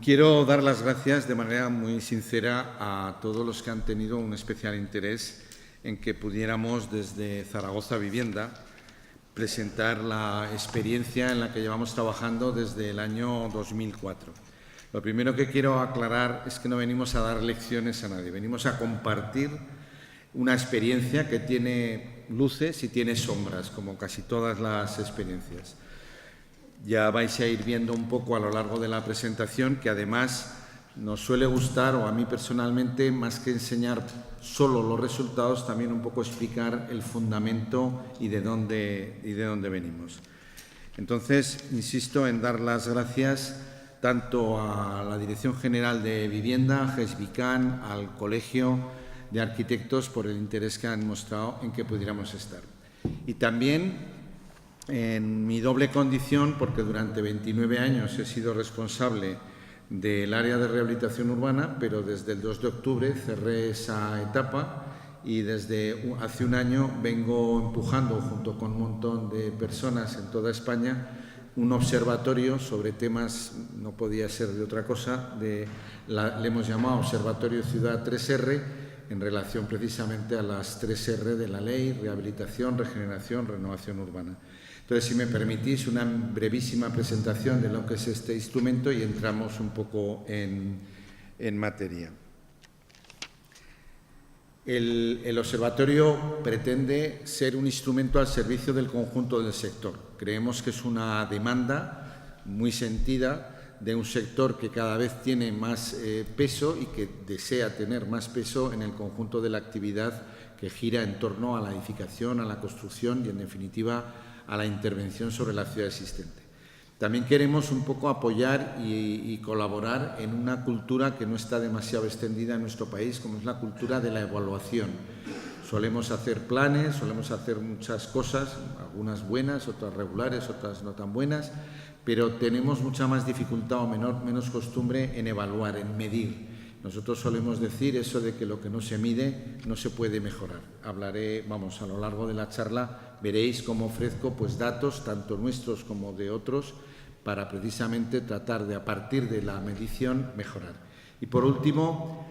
Quiero dar las gracias de manera muy sincera a todos los que han tenido un especial interés en que pudiéramos desde Zaragoza Vivienda presentar la experiencia en la que llevamos trabajando desde el año 2004. Lo primero que quiero aclarar es que no venimos a dar lecciones a nadie, venimos a compartir una experiencia que tiene luces y tiene sombras, como casi todas las experiencias. Ya vais a ir viendo un poco a lo largo de la presentación que además nos suele gustar, o a mí personalmente, más que enseñar solo los resultados, también un poco explicar el fundamento y de dónde venimos. Entonces, insisto en dar las gracias tanto a la Dirección General de Vivienda, a GESVICAN, al Colegio de Arquitectos por el interés que han mostrado en que pudiéramos estar. Y también en mi doble condición, porque durante 29 años he sido responsable del área de rehabilitación urbana, pero desde el 2 de octubre cerré esa etapa y desde hace un año vengo empujando, junto con un montón de personas en toda España, un observatorio sobre temas, no podía ser de otra cosa, le hemos llamado Observatorio Ciudad 3R, en relación precisamente a las 3R de la ley: rehabilitación, regeneración, renovación urbana. Entonces, si me permitís, una brevísima presentación de lo que es este instrumento y entramos un poco en materia. El observatorio pretende ser un instrumento al servicio del conjunto del sector. Creemos que es una demanda muy sentida de un sector que cada vez tiene más peso y que desea tener más peso en el conjunto de la actividad que gira en torno a la edificación, a la construcción y, en definitiva, a la intervención sobre la ciudad existente. También queremos un poco apoyar y colaborar en una cultura que no está demasiado extendida en nuestro país, como es la cultura de la evaluación. Solemos hacer planes, solemos hacer muchas cosas, algunas buenas, otras regulares, otras no tan buenas, pero tenemos mucha más dificultad o menos costumbre en evaluar, en medir. Nosotros solemos decir eso de que lo que no se mide no se puede mejorar. Hablaré, a lo largo de la charla veréis cómo ofrezco datos, tanto nuestros como de otros, para precisamente tratar de, a partir de la medición, mejorar. Y por último,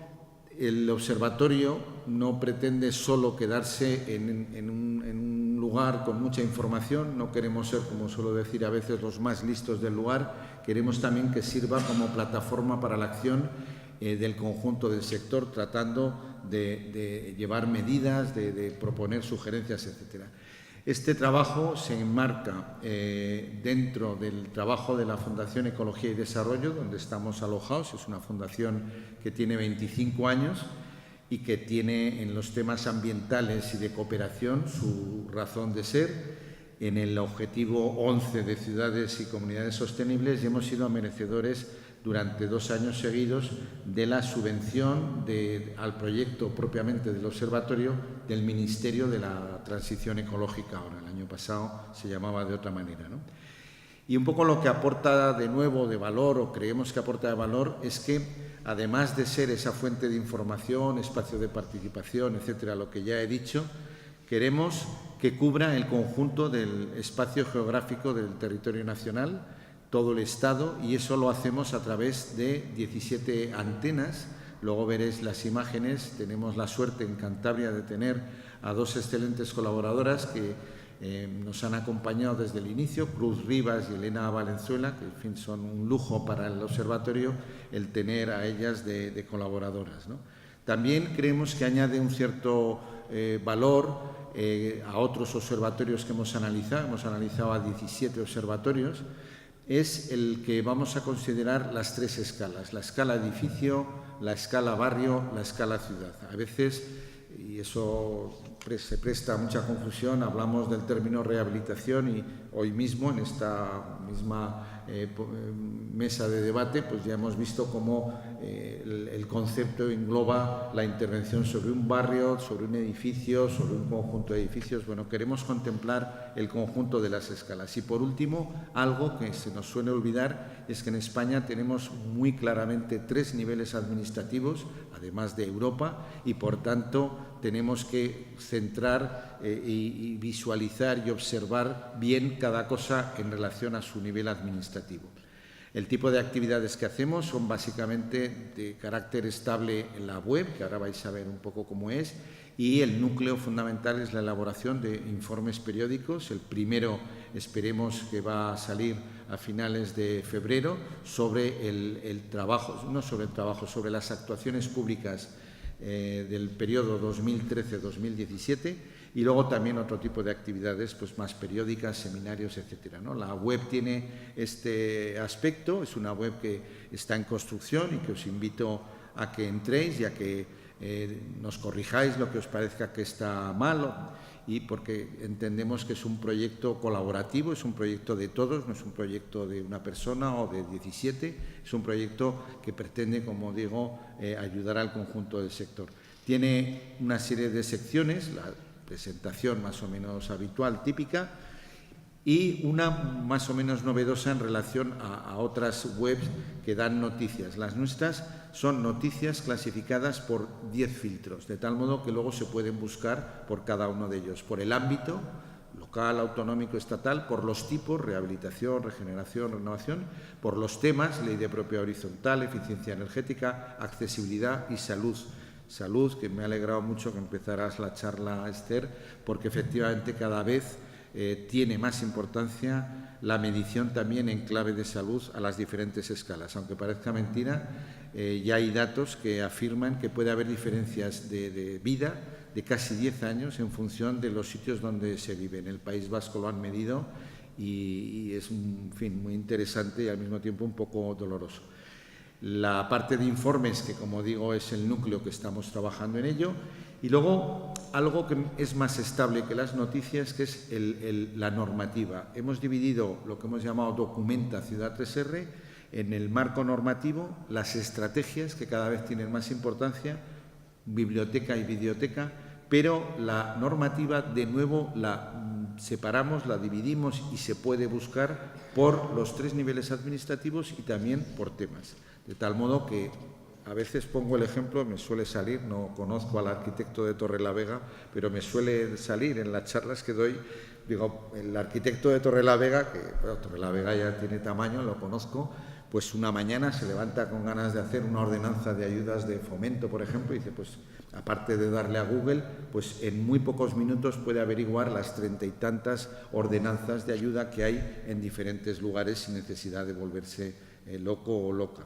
el observatorio no pretende solo quedarse en un lugar con mucha información, no queremos ser, como suelo decir a veces, los más listos del lugar, queremos también que sirva como plataforma para la acción del conjunto del sector, tratando de llevar medidas, de proponer sugerencias, etcétera. Este trabajo se enmarca dentro del trabajo de la Fundación Ecología y Desarrollo, donde estamos alojados. Es una fundación que tiene 25 años y que tiene en los temas ambientales y de cooperación su razón de ser. En el objetivo 11 de ciudades y comunidades sostenibles, y hemos sido merecedores durante 2 años seguidos de la subvención al proyecto propiamente del observatorio del Ministerio de la Transición Ecológica. Ahora, el año pasado se llamaba de otra manera, ¿no? Y un poco lo que aporta de nuevo de valor, o creemos que aporta de valor, es que además de ser esa fuente de información, espacio de participación, etcétera, lo que ya he dicho, queremos que cubra el conjunto del espacio geográfico del territorio nacional, todo el Estado, y eso lo hacemos a través de 17 antenas. Luego veréis las imágenes. Tenemos la suerte en Cantabria de tener a 2 excelentes colaboradoras que nos han acompañado desde el inicio, Cruz Rivas y Elena Valenzuela, que en fin son un lujo para el observatorio el tener a ellas de colaboradoras, ¿no? También creemos que añade un cierto valor a otros observatorios que hemos analizado a 17 observatorios. Es el que vamos a considerar las 3 escalas: la escala edificio, la escala barrio, la escala ciudad. A veces, y eso se presta a mucha confusión, hablamos del término rehabilitación y hoy mismo en esta misma mesa de debate ya hemos visto cómo el concepto engloba la intervención sobre un barrio, sobre un edificio, sobre un conjunto de edificios. Bueno, queremos contemplar el conjunto de las escalas. Y por último, algo que se nos suele olvidar es que en España tenemos muy claramente 3 niveles administrativos, además de Europa, y por tanto tenemos que centrar y visualizar y observar bien cada cosa en relación a su nivel administrativo. El tipo de actividades que hacemos son básicamente de carácter estable en la web, que ahora vais a ver un poco cómo es, y el núcleo fundamental es la elaboración de informes periódicos. El primero esperemos que va a salir a finales de febrero sobre el trabajo, no sobre el trabajo, sobre las actuaciones públicas del periodo 2013-2017 y luego también otro tipo de actividades pues más periódicas, seminarios, etcétera, ¿no? La web tiene este aspecto, es una web que está en construcción y que os invito a que entréis y a que nos corrijáis lo que os parezca que está mal, y porque entendemos que es un proyecto colaborativo, es un proyecto de todos, no es un proyecto de una persona o de 17, es un proyecto que pretende, como digo, ayudar al conjunto del sector. Tiene una serie de secciones, la presentación más o menos habitual, típica, y una más o menos novedosa en relación a otras webs que dan noticias. Las nuestras son noticias clasificadas por 10 filtros, de tal modo que luego se pueden buscar por cada uno de ellos, por el ámbito local, autonómico, estatal, por los tipos, rehabilitación, regeneración, renovación, por los temas, ley de propiedad horizontal, eficiencia energética, accesibilidad y salud. Salud, que me ha alegrado mucho que empezaras la charla, Esther, porque efectivamente cada vez tiene más importancia la medición también en clave de salud a las diferentes escalas. Aunque parezca mentira, ya hay datos que afirman que puede haber diferencias de vida de casi 10 años en función de los sitios donde se vive. En el País Vasco lo han medido y es en fin, muy interesante y al mismo tiempo un poco doloroso. La parte de informes, que como digo es el núcleo que estamos trabajando en ello, y luego algo que es más estable que las noticias, que es la normativa. Hemos dividido lo que hemos llamado Documenta Ciudad 3R en el marco normativo, las estrategias, que cada vez tienen más importancia, biblioteca y videoteca, pero la normativa, de nuevo, la separamos, la dividimos y se puede buscar por los 3 niveles administrativos y también por temas. De tal modo que a veces pongo el ejemplo, me suele salir, no conozco al arquitecto de Torrelavega, pero me suele salir en las charlas que doy, digo, el arquitecto de Torrelavega, que bueno, Torrelavega ya tiene tamaño, lo conozco, pues una mañana se levanta con ganas de hacer una ordenanza de ayudas de fomento, por ejemplo, y dice, pues aparte de darle a Google, pues en muy pocos minutos puede averiguar las 30 y tantas ordenanzas de ayuda que hay en diferentes lugares sin necesidad de volverse loco o loca.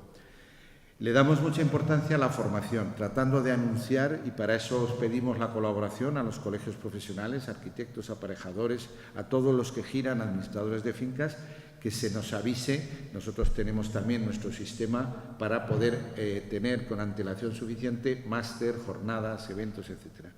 Le damos mucha importancia a la formación, tratando de anunciar, y para eso os pedimos la colaboración a los colegios profesionales, arquitectos, aparejadores, a todos los que giran, administradores de fincas, que se nos avise. Nosotros tenemos también nuestro sistema para poder tener con antelación suficiente máster, jornadas, eventos, etc.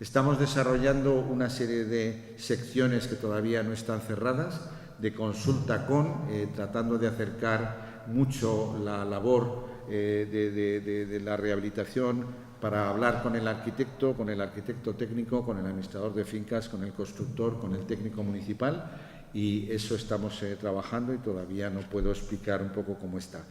Estamos desarrollando una serie de secciones que todavía no están cerradas, de consulta con, tratando de acercar mucho la labor de la rehabilitación para hablar con el arquitecto técnico, con el administrador de fincas, con el constructor, con el técnico municipal, y eso estamos trabajando y todavía no puedo explicar un poco cómo está.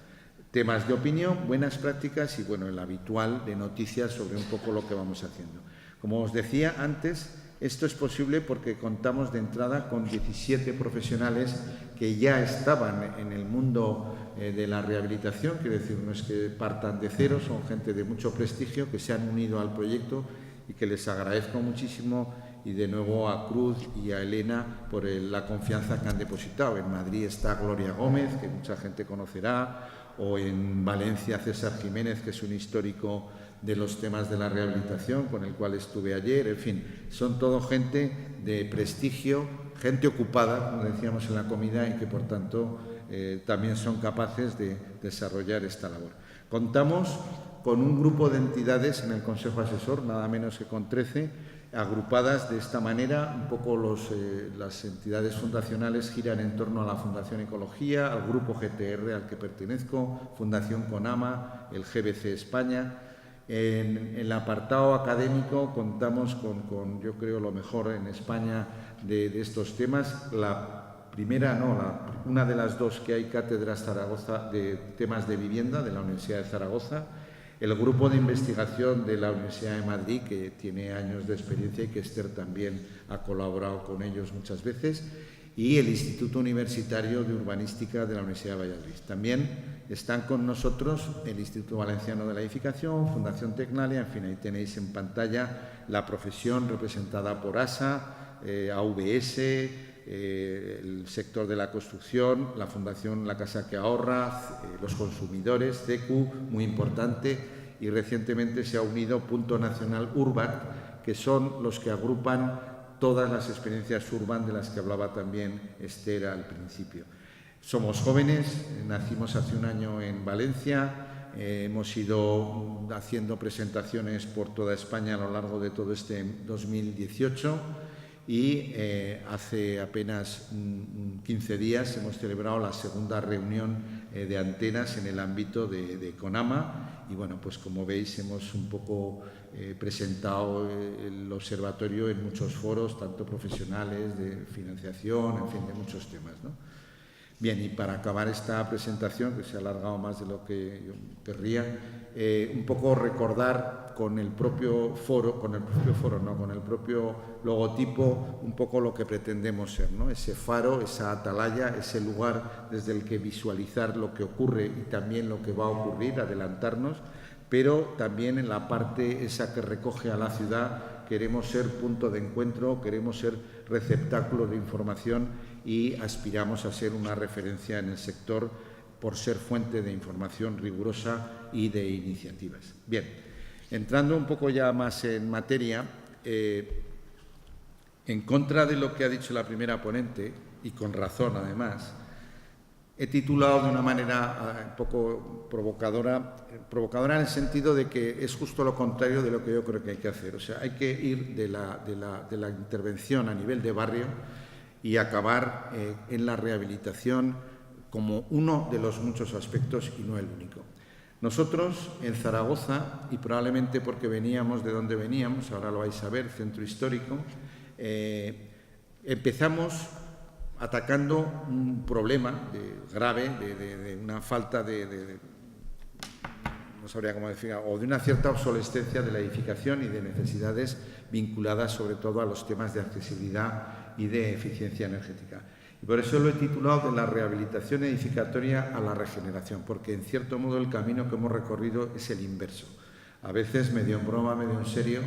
Temas de opinión, buenas prácticas y bueno, el habitual de noticias sobre un poco lo que vamos haciendo. Como os decía antes, esto es posible porque contamos de entrada con 17 profesionales que ya estaban en el mundo de la rehabilitación, quiero decir, no es que partan de cero, son gente de mucho prestigio que se han unido al proyecto y que les agradezco muchísimo, y de nuevo a Cruz y a Elena por la confianza que han depositado. En Madrid está Gloria Gómez, que mucha gente conocerá, o en Valencia César Jiménez, que es un histórico de los temas de la rehabilitación, con el cual estuve ayer. En fin, son todo gente de prestigio, gente ocupada, como decíamos en la comida, y que por tanto también son capaces de desarrollar esta labor. Contamos con un grupo de entidades en el Consejo Asesor, nada menos que con 13, agrupadas de esta manera. Un poco las entidades fundacionales giran en torno a la Fundación Ecología, al Grupo GTR al que pertenezco, Fundación Conama, el GBC España. En el apartado académico contamos con yo creo, lo mejor en España de estos temas. Una de las dos que hay, Cátedras Zaragoza de temas de vivienda de la Universidad de Zaragoza, el grupo de investigación de la Universidad de Madrid, que tiene años de experiencia y que Esther también ha colaborado con ellos muchas veces, y el Instituto Universitario de Urbanística de la Universidad de Valladolid. También están con nosotros el Instituto Valenciano de la Edificación, Fundación Tecnalia, en fin, ahí tenéis en pantalla la profesión representada por ASA, AVS, el sector de la construcción, la Fundación La Casa que Ahorra, los consumidores, CECU, muy importante, y recientemente se ha unido Punto Nacional Urban, que son los que agrupan todas las experiencias urban de las que hablaba también Esther al principio. Somos jóvenes, nacimos hace un año en Valencia, hemos ido haciendo presentaciones por toda España a lo largo de todo este 2018 y hace apenas 15 días hemos celebrado la segunda reunión de antenas en el ámbito de CONAMA y bueno, pues como veis hemos un poco presentado el observatorio en muchos foros, tanto profesionales, de financiación, en fin, de muchos temas, ¿no? Bien, y para acabar esta presentación, que se ha alargado más de lo que yo querría, un poco recordar con el propio logotipo, un poco lo que pretendemos ser, ¿no? Ese faro, esa atalaya, ese lugar desde el que visualizar lo que ocurre y también lo que va a ocurrir, adelantarnos, pero también en la parte esa que recoge a la ciudad queremos ser punto de encuentro, queremos ser receptáculo de información y aspiramos a ser una referencia en el sector por ser fuente de información rigurosa y de iniciativas. Bien, entrando un poco ya más en materia, en contra de lo que ha dicho la primera ponente, y con razón además, he titulado de una manera un poco provocadora en el sentido de que es justo lo contrario de lo que yo creo que hay que hacer. O sea, hay que ir de la intervención a nivel de barrio y acabar en la rehabilitación como uno de los muchos aspectos y no el único. Nosotros en Zaragoza, y probablemente porque veníamos de donde veníamos, ahora lo vais a ver, centro histórico, empezamos atacando un problema grave de una falta no sabría cómo decir, o de una cierta obsolescencia de la edificación y de necesidades vinculadas sobre todo a los temas de accesibilidad y de eficiencia energética. Y por eso lo he titulado de la rehabilitación edificatoria a la regeneración, porque en cierto modo el camino que hemos recorrido es el inverso. A veces, medio en broma, medio en serio,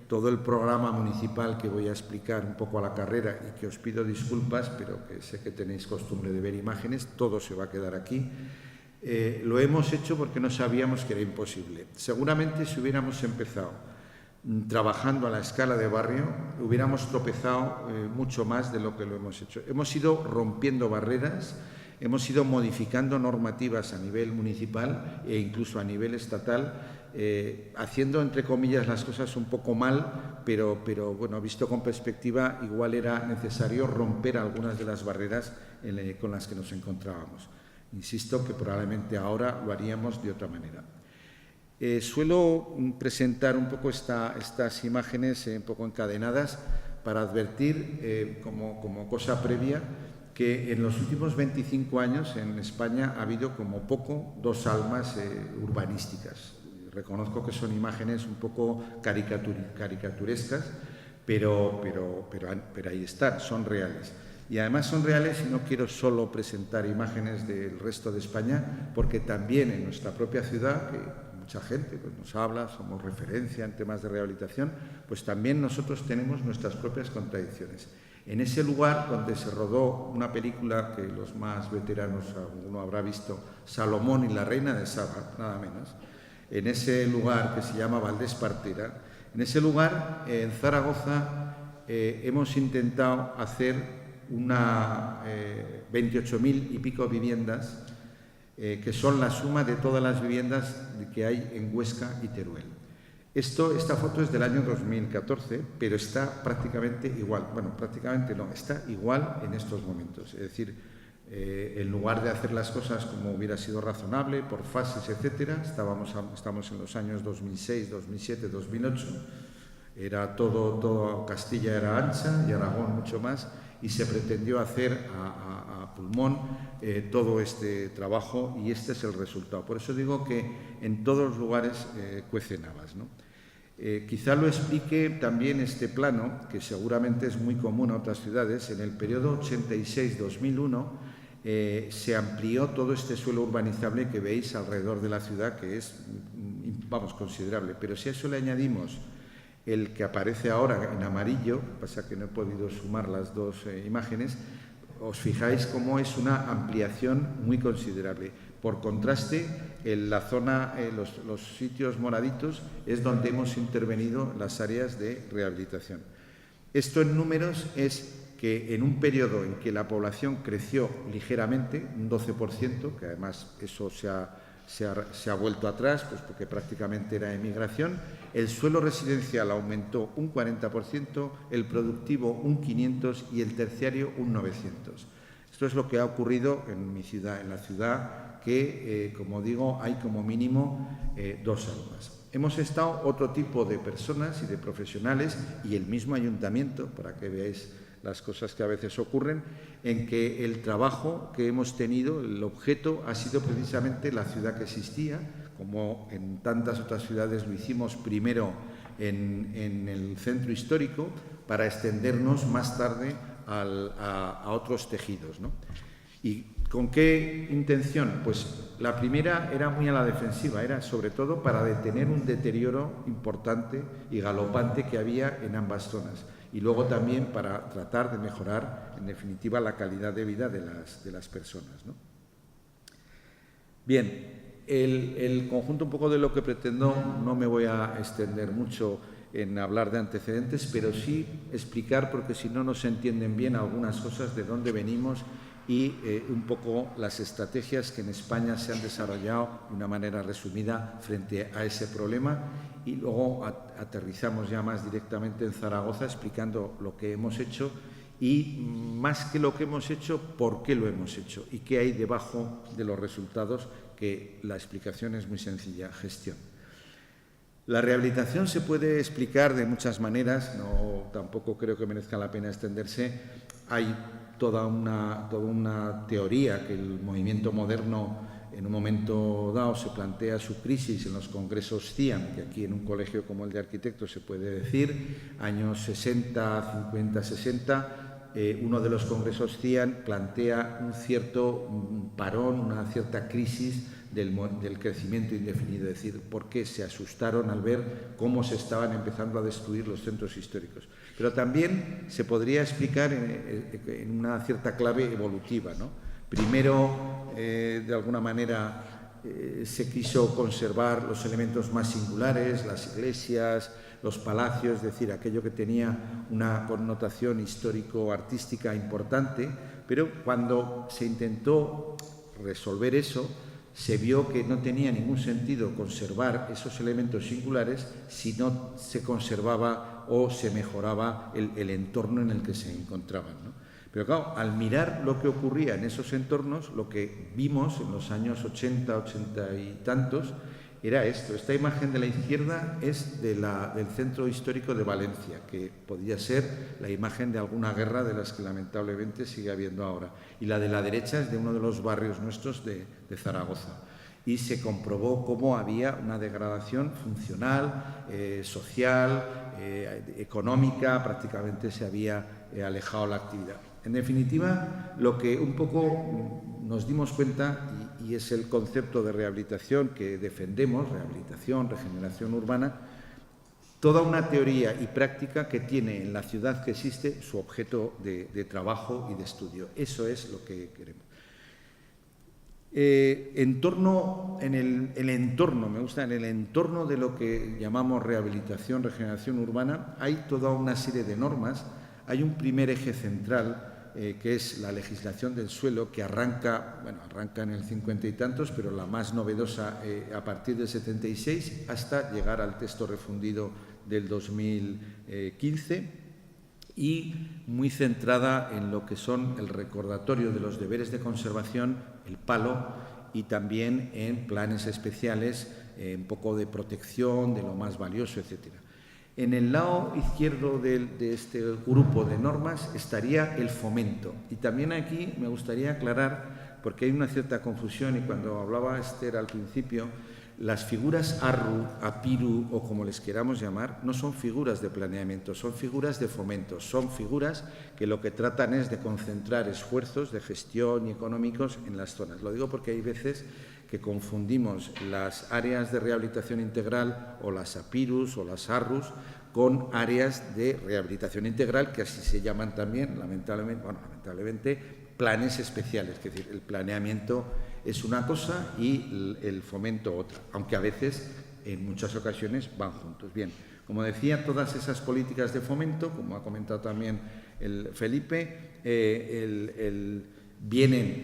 todo el programa municipal que voy a explicar un poco a la carrera y que os pido disculpas, pero que sé que tenéis costumbre de ver imágenes, todo se va a quedar aquí. Lo hemos hecho porque no sabíamos que era imposible. Seguramente si hubiéramos empezado trabajando a la escala de barrio, hubiéramos tropezado mucho más de lo que lo hemos hecho. Hemos ido rompiendo barreras, hemos ido modificando normativas a nivel municipal e incluso a nivel estatal, haciendo, entre comillas, las cosas un poco mal, pero bueno, visto con perspectiva, igual era necesario romper algunas de las barreras con las que nos encontrábamos. Insisto que probablemente ahora lo haríamos de otra manera. Suelo presentar un poco estas imágenes un poco encadenadas para advertir, como cosa previa, que en los últimos 25 años en España ha habido como poco 2 almas urbanísticas. Reconozco que son imágenes un poco caricaturescas, pero ahí están, son reales. Y además son reales y no quiero solo presentar imágenes del resto de España, porque también en nuestra propia ciudad, que mucha gente pues, nos habla, somos referencia en temas de rehabilitación, pues también nosotros tenemos nuestras propias contradicciones. En ese lugar donde se rodó una película que los más veteranos alguno habrá visto, Salomón y la reina de Saba, nada menos, en ese lugar que se llama Valdés Partera, en ese lugar, en Zaragoza, hemos intentado hacer 28.000 y pico viviendas, que son la suma de todas las viviendas que hay en Huesca y Teruel. Esta foto es del año 2014, pero está prácticamente igual. Bueno, prácticamente no, está igual en estos momentos. Es decir, en lugar de hacer las cosas como hubiera sido razonable, por fases, etcétera, estamos en los años 2006, 2007, 2008, era todo Castilla era ancha y Aragón mucho más, y se pretendió hacer a pulmón todo este trabajo y este es el resultado. Por eso digo que en todos los lugares cuecen habas, ¿no? Quizá lo explique también este plano, que seguramente es muy común a otras ciudades. En el periodo 86-2001 se amplió todo este suelo urbanizable que veis alrededor de la ciudad, que es, vamos, considerable. Pero si a eso le añadimos el que aparece ahora en amarillo, pasa que no he podido sumar las dos imágenes, os fijáis cómo es una ampliación muy considerable. Por contraste, en la zona, los sitios moraditos, es donde hemos intervenido las áreas de rehabilitación. Esto en números es que en un periodo en que la población creció ligeramente, un 12%, que además eso se ha vuelto atrás, pues porque prácticamente era emigración, el suelo residencial aumentó un 40%, el productivo un 500% y el terciario un 900%. Esto es lo que ha ocurrido en mi ciudad, en la ciudad que, como digo, hay como mínimo 2 almas. Hemos estado otro tipo de personas y de profesionales y el mismo ayuntamiento, para que veáis las cosas que a veces ocurren, en que el trabajo que hemos tenido, el objeto, ha sido precisamente la ciudad que existía, como en tantas otras ciudades lo hicimos primero en el centro histórico, para extendernos más tarde a otros tejidos, ¿no? ¿Y con qué intención? Pues la primera era muy a la defensiva, era sobre todo para detener un deterioro importante y galopante que había en ambas zonas. Y luego también para tratar de mejorar, en definitiva, la calidad de vida de las personas, ¿no? Bien, el conjunto un poco de lo que pretendo, no me voy a extender mucho en hablar de antecedentes, pero sí explicar, porque si no, no se entienden bien algunas cosas de dónde venimos y un poco las estrategias que en España se han desarrollado de una manera resumida frente a ese problema, y luego aterrizamos ya más directamente en Zaragoza explicando lo que hemos hecho y, más que lo que hemos hecho, por qué lo hemos hecho y qué hay debajo de los resultados, que la explicación es muy sencilla: gestión. La rehabilitación se puede explicar de muchas maneras, tampoco creo que merezca la pena extenderse. Hay toda una teoría que el movimiento moderno en un momento dado se plantea su crisis en los congresos CIAM, que aquí en un colegio como el de arquitectos se puede decir, años 60, 50, 60, uno de los congresos CIAM plantea un cierto parón, una cierta crisis del crecimiento indefinido, es decir, porque se asustaron al ver cómo se estaban empezando a destruir los centros históricos. Pero también se podría explicar en una cierta clave evolutiva, ¿no? Primero, de alguna manera, se quiso conservar los elementos más singulares, las iglesias, los palacios, es decir, aquello que tenía una connotación histórico-artística importante, pero cuando se intentó resolver eso, se vio que no tenía ningún sentido conservar esos elementos singulares si no se conservaba o se mejoraba el entorno en el que se encontraban, ¿no? Pero claro, al mirar lo que ocurría en esos entornos, lo que vimos en los años 80, 80 y tantos, era esto. Esta imagen de la izquierda es del centro histórico de Valencia, que podía ser la imagen de alguna guerra de las que lamentablemente sigue habiendo ahora. Y la de la derecha es de uno de los barrios nuestros de Zaragoza. Y se comprobó cómo había una degradación funcional, social, económica, prácticamente se había alejado la actividad. En definitiva, lo que un poco nos dimos cuenta, y es el concepto de rehabilitación que defendemos, rehabilitación, regeneración urbana, toda una teoría y práctica que tiene en la ciudad que existe su objeto de trabajo y de estudio. Eso es lo que queremos. En el entorno de lo que llamamos rehabilitación, regeneración urbana, hay toda una serie de normas. Hay un primer eje central, que es la legislación del suelo, que arranca en el 50 y tantos, pero la más novedosa a partir del 76 hasta llegar al texto refundido del 2015, y muy centrada en lo que son el recordatorio de los deberes de conservación, el palo, y también en planes especiales, un poco de protección de lo más valioso, etcétera. En el lado izquierdo de este grupo de normas estaría el fomento. Y también aquí me gustaría aclarar, porque hay una cierta confusión, y cuando hablaba Esther al principio, Las figuras ARRU, APIRU o como les queramos llamar, no son figuras de planeamiento, son figuras de fomento, son figuras que lo que tratan es de concentrar esfuerzos de gestión y económicos en las zonas. Lo digo porque hay veces que confundimos las áreas de rehabilitación integral o las APIRUS o las ARRUS con áreas de rehabilitación integral, que así se llaman también, lamentablemente, planes especiales, es decir, el planeamiento es una cosa y el fomento otra, aunque a veces, en muchas ocasiones, van juntos. Bien, como decía, todas esas políticas de fomento, como ha comentado también el Felipe,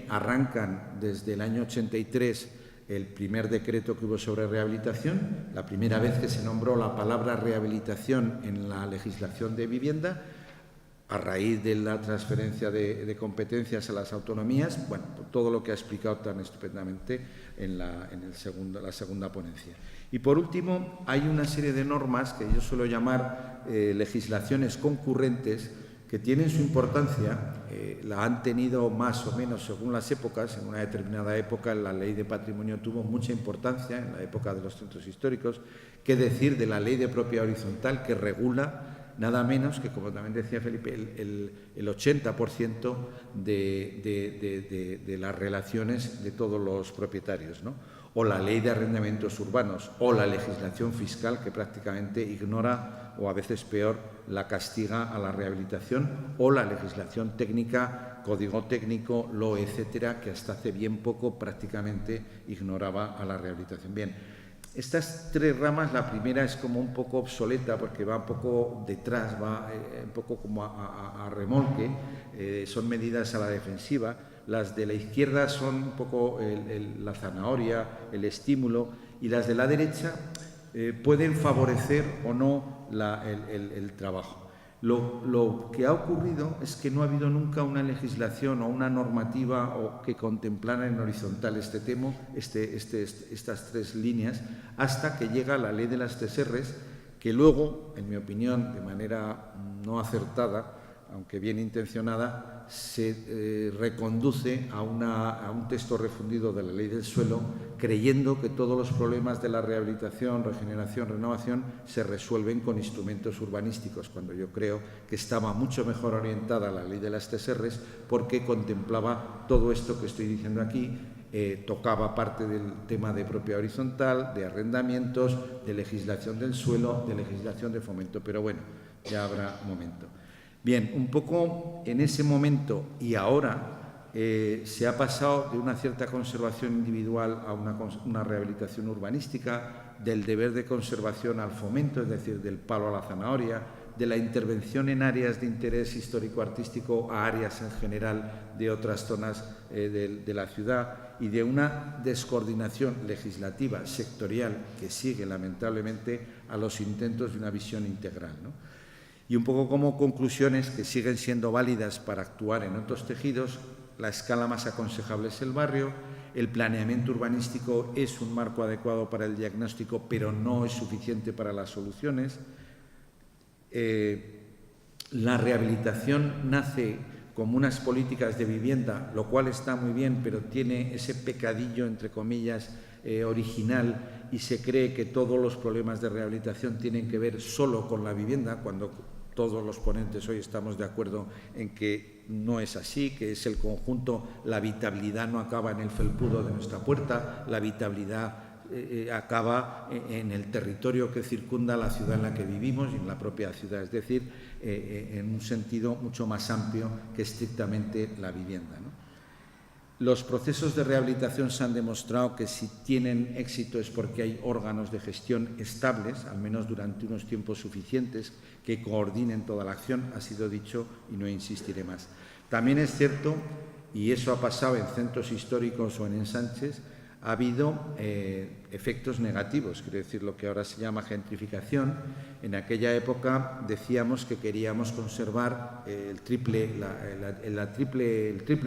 arrancan desde el año 83 el primer decreto que hubo sobre rehabilitación, la primera vez que se nombró la palabra rehabilitación en la legislación de vivienda, a raíz de la transferencia de competencias a las autonomías, bueno, todo lo que ha explicado tan estupendamente en la segunda ponencia. Y por último, hay una serie de normas que yo suelo llamar legislaciones concurrentes, que tienen su importancia, la han tenido más o menos según las épocas. En una determinada época la ley de patrimonio tuvo mucha importancia, en la época de los centros históricos. ¿Qué decir de la ley de propiedad horizontal, que regula nada menos que, como también decía Felipe, el 80% de las relaciones de todos los propietarios, ¿no? O la ley de arrendamientos urbanos, o la legislación fiscal, que prácticamente ignora, o a veces peor, la castiga a la rehabilitación, o la legislación técnica, código técnico, LOE, etcétera, que hasta hace bien poco prácticamente ignoraba a la rehabilitación. Bien, estas tres ramas, la primera es como un poco obsoleta porque va un poco detrás, va un poco como a remolque, son medidas a la defensiva. Las de la izquierda son un poco la zanahoria, el estímulo, y las de la derecha pueden favorecer o no el trabajo. Lo que ha ocurrido es que no ha habido nunca una legislación o una normativa que contemplara en horizontal este tema, estas tres líneas, hasta que llega la ley de las TSRs, que luego, en mi opinión, de manera no acertada, aunque bien intencionada, se reconduce a un texto refundido de la ley del suelo, creyendo que todos los problemas de la rehabilitación, regeneración, renovación se resuelven con instrumentos urbanísticos, cuando yo creo que estaba mucho mejor orientada la ley de las TSRs, porque contemplaba todo esto que estoy diciendo aquí, tocaba parte del tema de propiedad horizontal, de arrendamientos, de legislación del suelo, de legislación de fomento, pero bueno, ya habrá momento. Bien, un poco en ese momento y ahora se ha pasado de una cierta conservación individual a una rehabilitación urbanística, del deber de conservación al fomento, es decir, del palo a la zanahoria, de la intervención en áreas de interés histórico-artístico a áreas en general de otras zonas de la ciudad, y de una descoordinación legislativa sectorial que sigue lamentablemente a los intentos de una visión integral, ¿no? Y un poco como conclusiones que siguen siendo válidas para actuar en otros tejidos: la escala más aconsejable es el barrio, el planeamiento urbanístico es un marco adecuado para el diagnóstico, pero no es suficiente para las soluciones. La rehabilitación nace como unas políticas de vivienda, lo cual está muy bien, pero tiene ese pecadillo, entre comillas, original, y se cree que todos los problemas de rehabilitación tienen que ver solo con la vivienda, cuando todos los ponentes hoy estamos de acuerdo en que no es así, que es el conjunto. La habitabilidad no acaba en el felpudo de nuestra puerta, la habitabilidad acaba en el territorio que circunda la ciudad en la que vivimos y en la propia ciudad, es decir, en un sentido mucho más amplio que estrictamente la vivienda, ¿no? Los procesos de rehabilitación se han demostrado que si tienen éxito es porque hay órganos de gestión estables, al menos durante unos tiempos suficientes, que coordinen toda la acción. Ha sido dicho y no insistiré más. También es cierto, y eso ha pasado en centros históricos o en ensanches, ha habido efectos negativos, quiero decir, lo que ahora se llama gentrificación. En aquella época decíamos que queríamos conservar el triple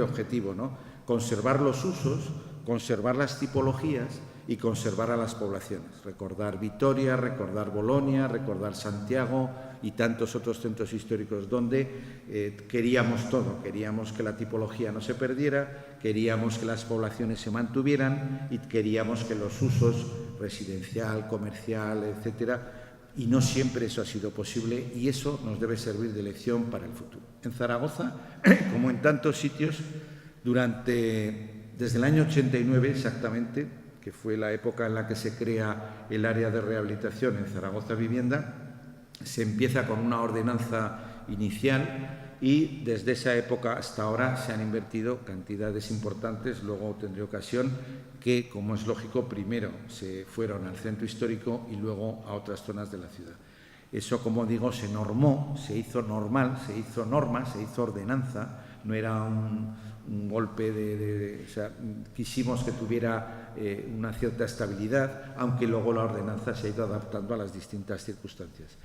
objetivo, ¿no? Conservar los usos, conservar las tipologías y conservar a las poblaciones. Recordar Vitoria, recordar Bolonia, recordar Santiago y tantos otros centros históricos donde queríamos todo. Queríamos que la tipología no se perdiera, queríamos que las poblaciones se mantuvieran y queríamos que los usos residencial, comercial, etcétera, y no siempre eso ha sido posible y eso nos debe servir de lección para el futuro. En Zaragoza, como en tantos sitios, desde el año 89 exactamente, que fue la época en la que se crea el área de rehabilitación en Zaragoza Vivienda, se empieza con una ordenanza inicial y desde esa época hasta ahora se han invertido cantidades importantes. Luego tendré ocasión que, como es lógico, primero se fueron al centro histórico y luego a otras zonas de la ciudad. Eso, como digo, se normó, se hizo normal, se hizo norma, se hizo ordenanza, no era un golpe o sea, quisimos que tuviera una cierta estabilidad, aunque luego la ordenanza se ha ido adaptando a las distintas circunstancias.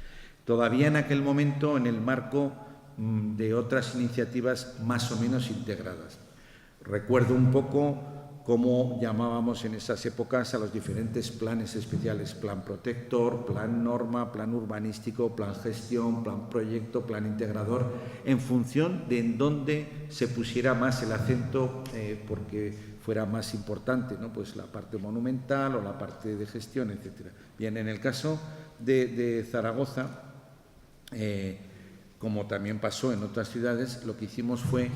Todavía en aquel momento, en el marco de otras iniciativas más o menos integradas. Recuerdo un poco cómo llamábamos en esas épocas a los diferentes planes especiales: plan protector, plan norma, plan urbanístico, plan gestión, plan proyecto, plan integrador, en función de en dónde se pusiera más el acento porque fuera más importante, ¿no? Pues la parte monumental o la parte de gestión, etcétera. Bien, en el caso de Zaragoza, como también pasó en otras ciudades, lo que hicimos fue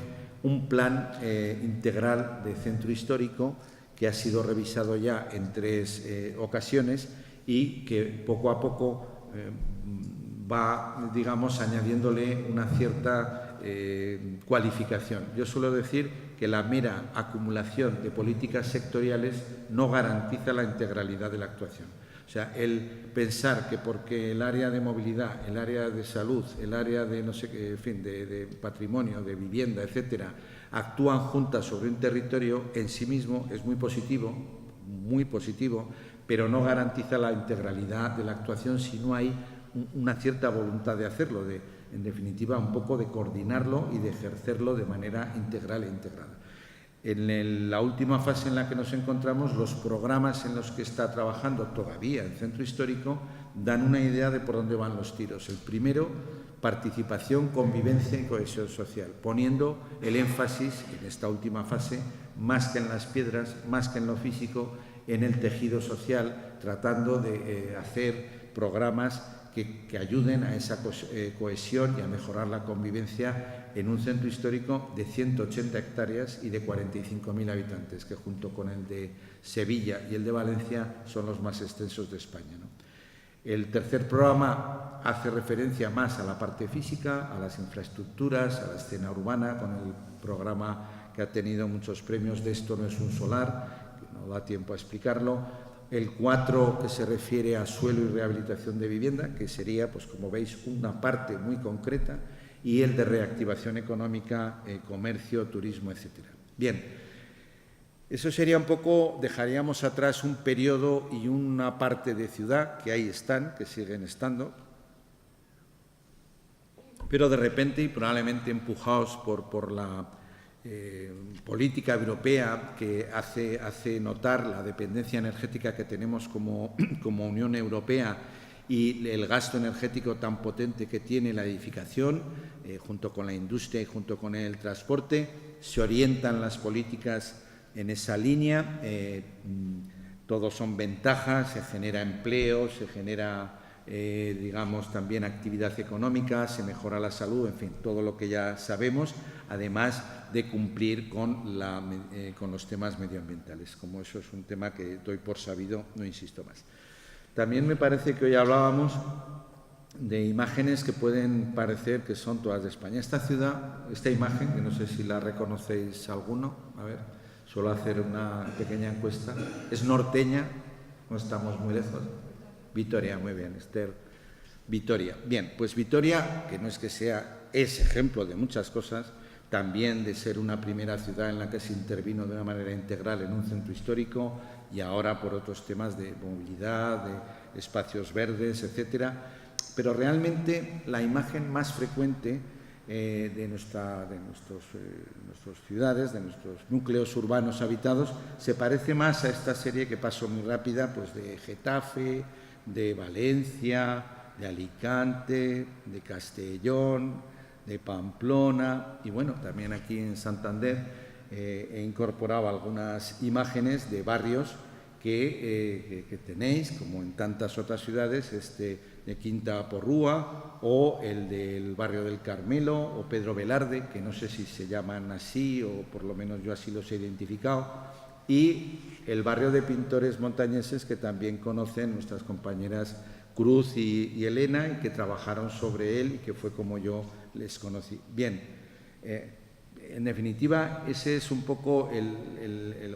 un plan integral de centro histórico que ha sido revisado ya en 3 ocasiones y que poco a poco va, digamos, añadiéndole una cierta cualificación. Yo suelo decir que la mera acumulación de políticas sectoriales no garantiza la integralidad de la actuación. O sea, el pensar que porque el área de movilidad, el área de salud, el área de no sé qué, en fin, de patrimonio, de vivienda, etcétera, actúan juntas sobre un territorio, en sí mismo es muy positivo, pero no garantiza la integralidad de la actuación si no hay una cierta voluntad de hacerlo, en definitiva, un poco de coordinarlo y de ejercerlo de manera integral e integrada. En la última fase en la que nos encontramos, los programas en los que está trabajando todavía el centro histórico dan una idea de por dónde van los tiros. El primero, participación, convivencia y cohesión social, poniendo el énfasis en esta última fase, más que en las piedras, más que en lo físico, en el tejido social, tratando de hacer programas que ayuden a esa cohesión y a mejorar la convivencia en un centro histórico de 180 hectáreas y de 45.000 habitantes, que junto con el de Sevilla y el de Valencia son los más extensos de España, ¿no? El tercer programa hace referencia más a la parte física, a las infraestructuras, a la escena urbana, con el programa que ha tenido muchos premios de Esto no es un solar, que no da tiempo a explicarlo. El 4, que se refiere a suelo y rehabilitación de vivienda, que sería, pues como veis, una parte muy concreta, y el de reactivación económica, comercio, turismo, etcétera. Bien, eso sería un poco, dejaríamos atrás un periodo y una parte de ciudad que ahí están, que siguen estando, pero de repente y probablemente empujados por la política europea que hace notar la dependencia energética que tenemos como Unión Europea y el gasto energético tan potente que tiene la edificación, junto con la industria y junto con el transporte, se orientan las políticas en esa línea. Todos son ventajas, se genera empleo, se genera digamos, también actividad económica, se mejora la salud, en fin, todo lo que ya sabemos, además de cumplir con los temas medioambientales. Como eso es un tema que doy por sabido, no insisto más. También me parece que hoy hablábamos de imágenes que pueden parecer que son todas de España. Esta ciudad, esta imagen, que no sé si la reconocéis alguno, a ver, suelo hacer una pequeña encuesta, es norteña, no estamos muy lejos. Vitoria, muy bien, Esther. Vitoria. Bien, pues Vitoria, que no es que sea, es ejemplo de muchas cosas, también de ser una primera ciudad en la que se intervino de una manera integral en un centro histórico y ahora por otros temas de movilidad, de espacios verdes, etcétera. Pero realmente la imagen más frecuente de nuestras ciudades, de nuestros núcleos urbanos habitados, se parece más a esta serie que paso muy rápida, pues de Getafe, de Valencia, de Alicante, de Castellón, de Pamplona y bueno, también aquí en Santander he incorporado algunas imágenes de barrios que tenéis, como en tantas otras ciudades, de Quinta Porrúa, o el del barrio del Carmelo, o Pedro Velarde, que no sé si se llaman así, o por lo menos yo así los he identificado, y el barrio de pintores montañeses, que también conocen nuestras compañeras Cruz y Elena, y que trabajaron sobre él, y que fue como yo les conocí. Bien, en definitiva, ese es un poco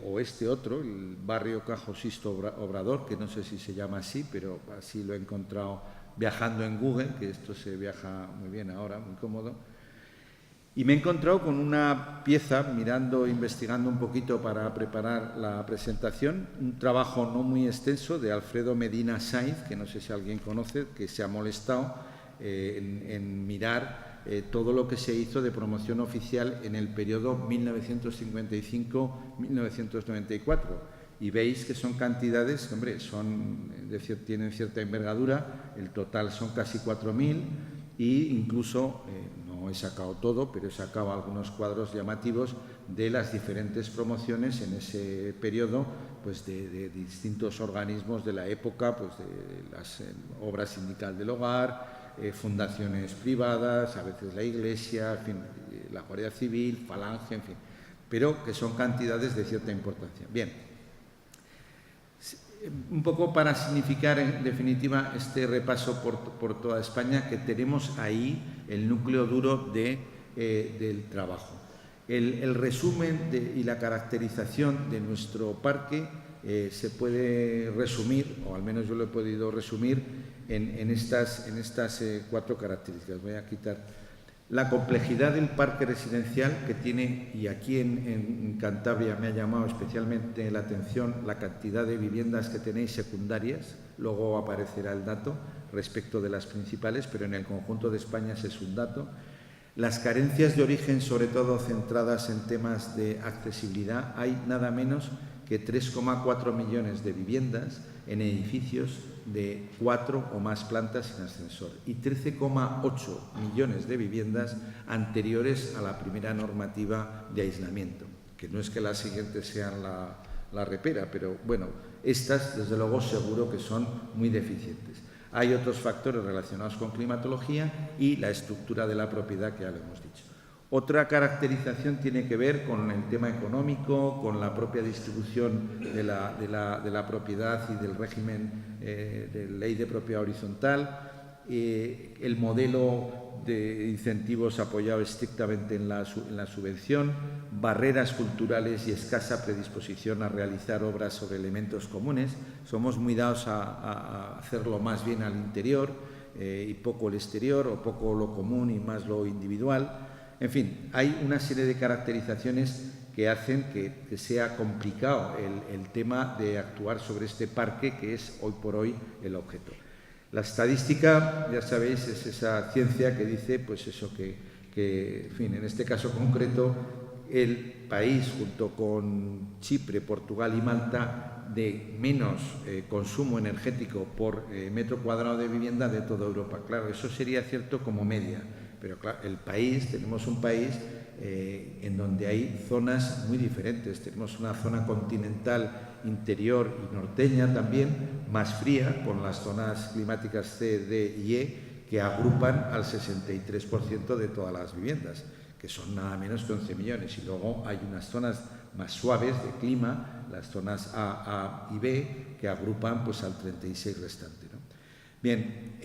o este otro, el barrio Cajosisto Obrador, que no sé si se llama así, pero así lo he encontrado viajando en Google, que esto se viaja muy bien ahora, muy cómodo. Y me he encontrado con una pieza, mirando, investigando un poquito para preparar la presentación, un trabajo no muy extenso de Alfredo Medina Sainz, que no sé si alguien conoce, que se ha molestado en mirar todo lo que se hizo de promoción oficial en el periodo 1955-1994. Y veis que son cantidades, hombre, tienen cierta envergadura, el total son casi 4.000 e incluso, no he sacado todo, pero he sacado algunos cuadros llamativos de las diferentes promociones en ese periodo, pues de distintos organismos de la época, pues de las obras sindical del hogar, fundaciones privadas, a veces la Iglesia, en fin, la Guardia Civil, Falange, en fin, pero que son cantidades de cierta importancia. Bien, un poco para significar en definitiva este repaso por toda España, que tenemos ahí el núcleo duro del trabajo. El resumen y la caracterización de nuestro parque se puede resumir, o al menos yo lo he podido resumir, en estas 4 características. Voy a quitar la complejidad del parque residencial que tiene, y aquí en Cantabria me ha llamado especialmente la atención la cantidad de viviendas que tenéis secundarias. Luego aparecerá el dato respecto de las principales, pero en el conjunto de España ese es un dato. Las carencias de origen, sobre todo centradas en temas de accesibilidad. Hay nada menos que 3,4 millones de viviendas en edificios de 4 o más plantas sin ascensor y 13,8 millones de viviendas anteriores a la primera normativa de aislamiento, que no es que las siguientes sean la repera, pero bueno, estas desde luego seguro que son muy deficientes. Hay otros factores relacionados con climatología y la estructura de la propiedad, que ya lo hemos dicho. Otra caracterización tiene que ver con el tema económico, con la propia distribución de la propiedad y del régimen de ley de propiedad horizontal, el modelo de incentivos apoyado estrictamente en la subvención, barreras culturales y escasa predisposición a realizar obras sobre elementos comunes. Somos muy dados a hacerlo más bien al interior y poco el exterior, o poco lo común y más lo individual. En fin, hay una serie de caracterizaciones que hacen que sea complicado el tema de actuar sobre este parque, que es hoy por hoy el objeto. La estadística, ya sabéis, es esa ciencia que dice, pues eso, que en fin, en este caso concreto, el país, junto con Chipre, Portugal y Malta, de menos consumo energético por metro cuadrado de vivienda de toda Europa. Claro, eso sería cierto como media. Pero claro, tenemos un país en donde hay zonas muy diferentes. Tenemos una zona continental interior y norteña también, más fría, con las zonas climáticas C, D y E, que agrupan al 63% de todas las viviendas, que son nada menos que 11 millones. Y luego hay unas zonas más suaves de clima, las zonas A y B, que agrupan pues al 36% restante, ¿no? Bien,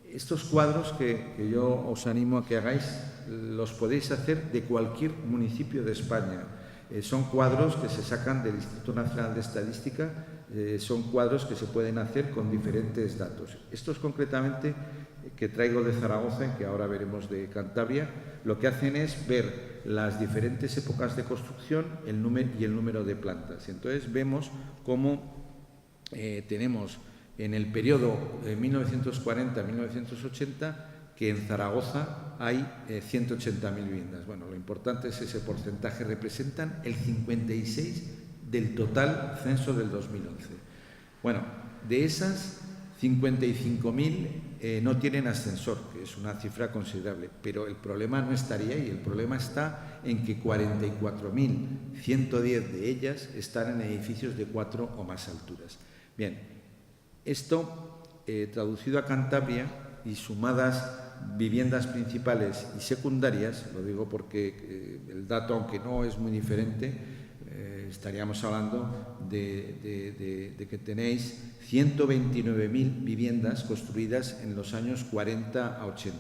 estos cuadros que yo os animo a que hagáis, los podéis hacer de cualquier municipio de España. Son cuadros que se sacan del Instituto Nacional de Estadística, son cuadros que se pueden hacer con diferentes datos. Estos concretamente que traigo de Zaragoza, que ahora veremos de Cantabria, lo que hacen es ver las diferentes épocas de construcción y el número de plantas. Entonces vemos cómo tenemos en el periodo 1940-1980 que en Zaragoza hay 180.000 viviendas. Bueno, lo importante es ese porcentaje, representan el 56% del total censo del 2011. Bueno, de esas 55.000 no tienen ascensor, que es una cifra considerable, pero el problema no estaría ahí, el problema está en que 44.110 de ellas están en edificios de 4 o más alturas. Bien, esto traducido a Cantabria y sumadas viviendas principales y secundarias, lo digo porque el dato, aunque no es muy diferente, estaríamos hablando de que tenéis 129.000 viviendas construidas en los años 40 a 80,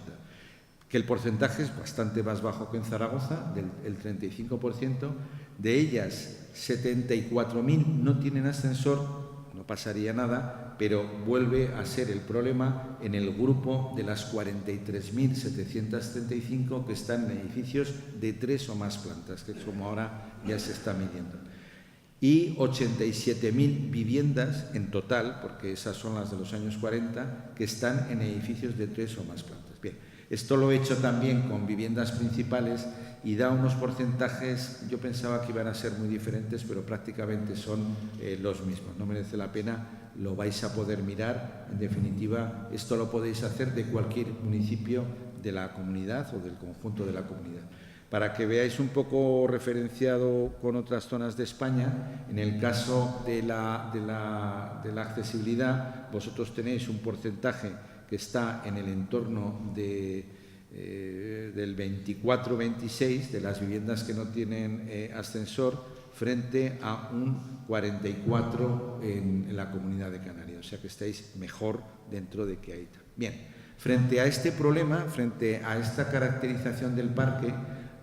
que el porcentaje es bastante más bajo que en Zaragoza, del 35%. De ellas, 74.000 no tienen ascensor, no pasaría nada, pero vuelve a ser el problema en el grupo de las 43.735 que están en edificios de 3 o más plantas, que es como ahora ya se está midiendo. Y 87.000 viviendas en total, porque esas son las de los años 40, que están en edificios de 3 o más plantas. Bien, esto lo he hecho también con viviendas principales y da unos porcentajes, yo pensaba que iban a ser muy diferentes, pero prácticamente son los mismos. No merece la pena, lo vais a poder mirar. En definitiva, esto lo podéis hacer de cualquier municipio de la comunidad o del conjunto de la comunidad. Para que veáis un poco referenciado con otras zonas de España, en el caso de la accesibilidad, vosotros tenéis un porcentaje que está en el entorno del 24-26 de las viviendas que no tienen ascensor, frente a un 44 en la Comunidad de Canarias. O sea que estáis mejor dentro de que hay. Bien, frente a este problema, frente a esta caracterización del parque,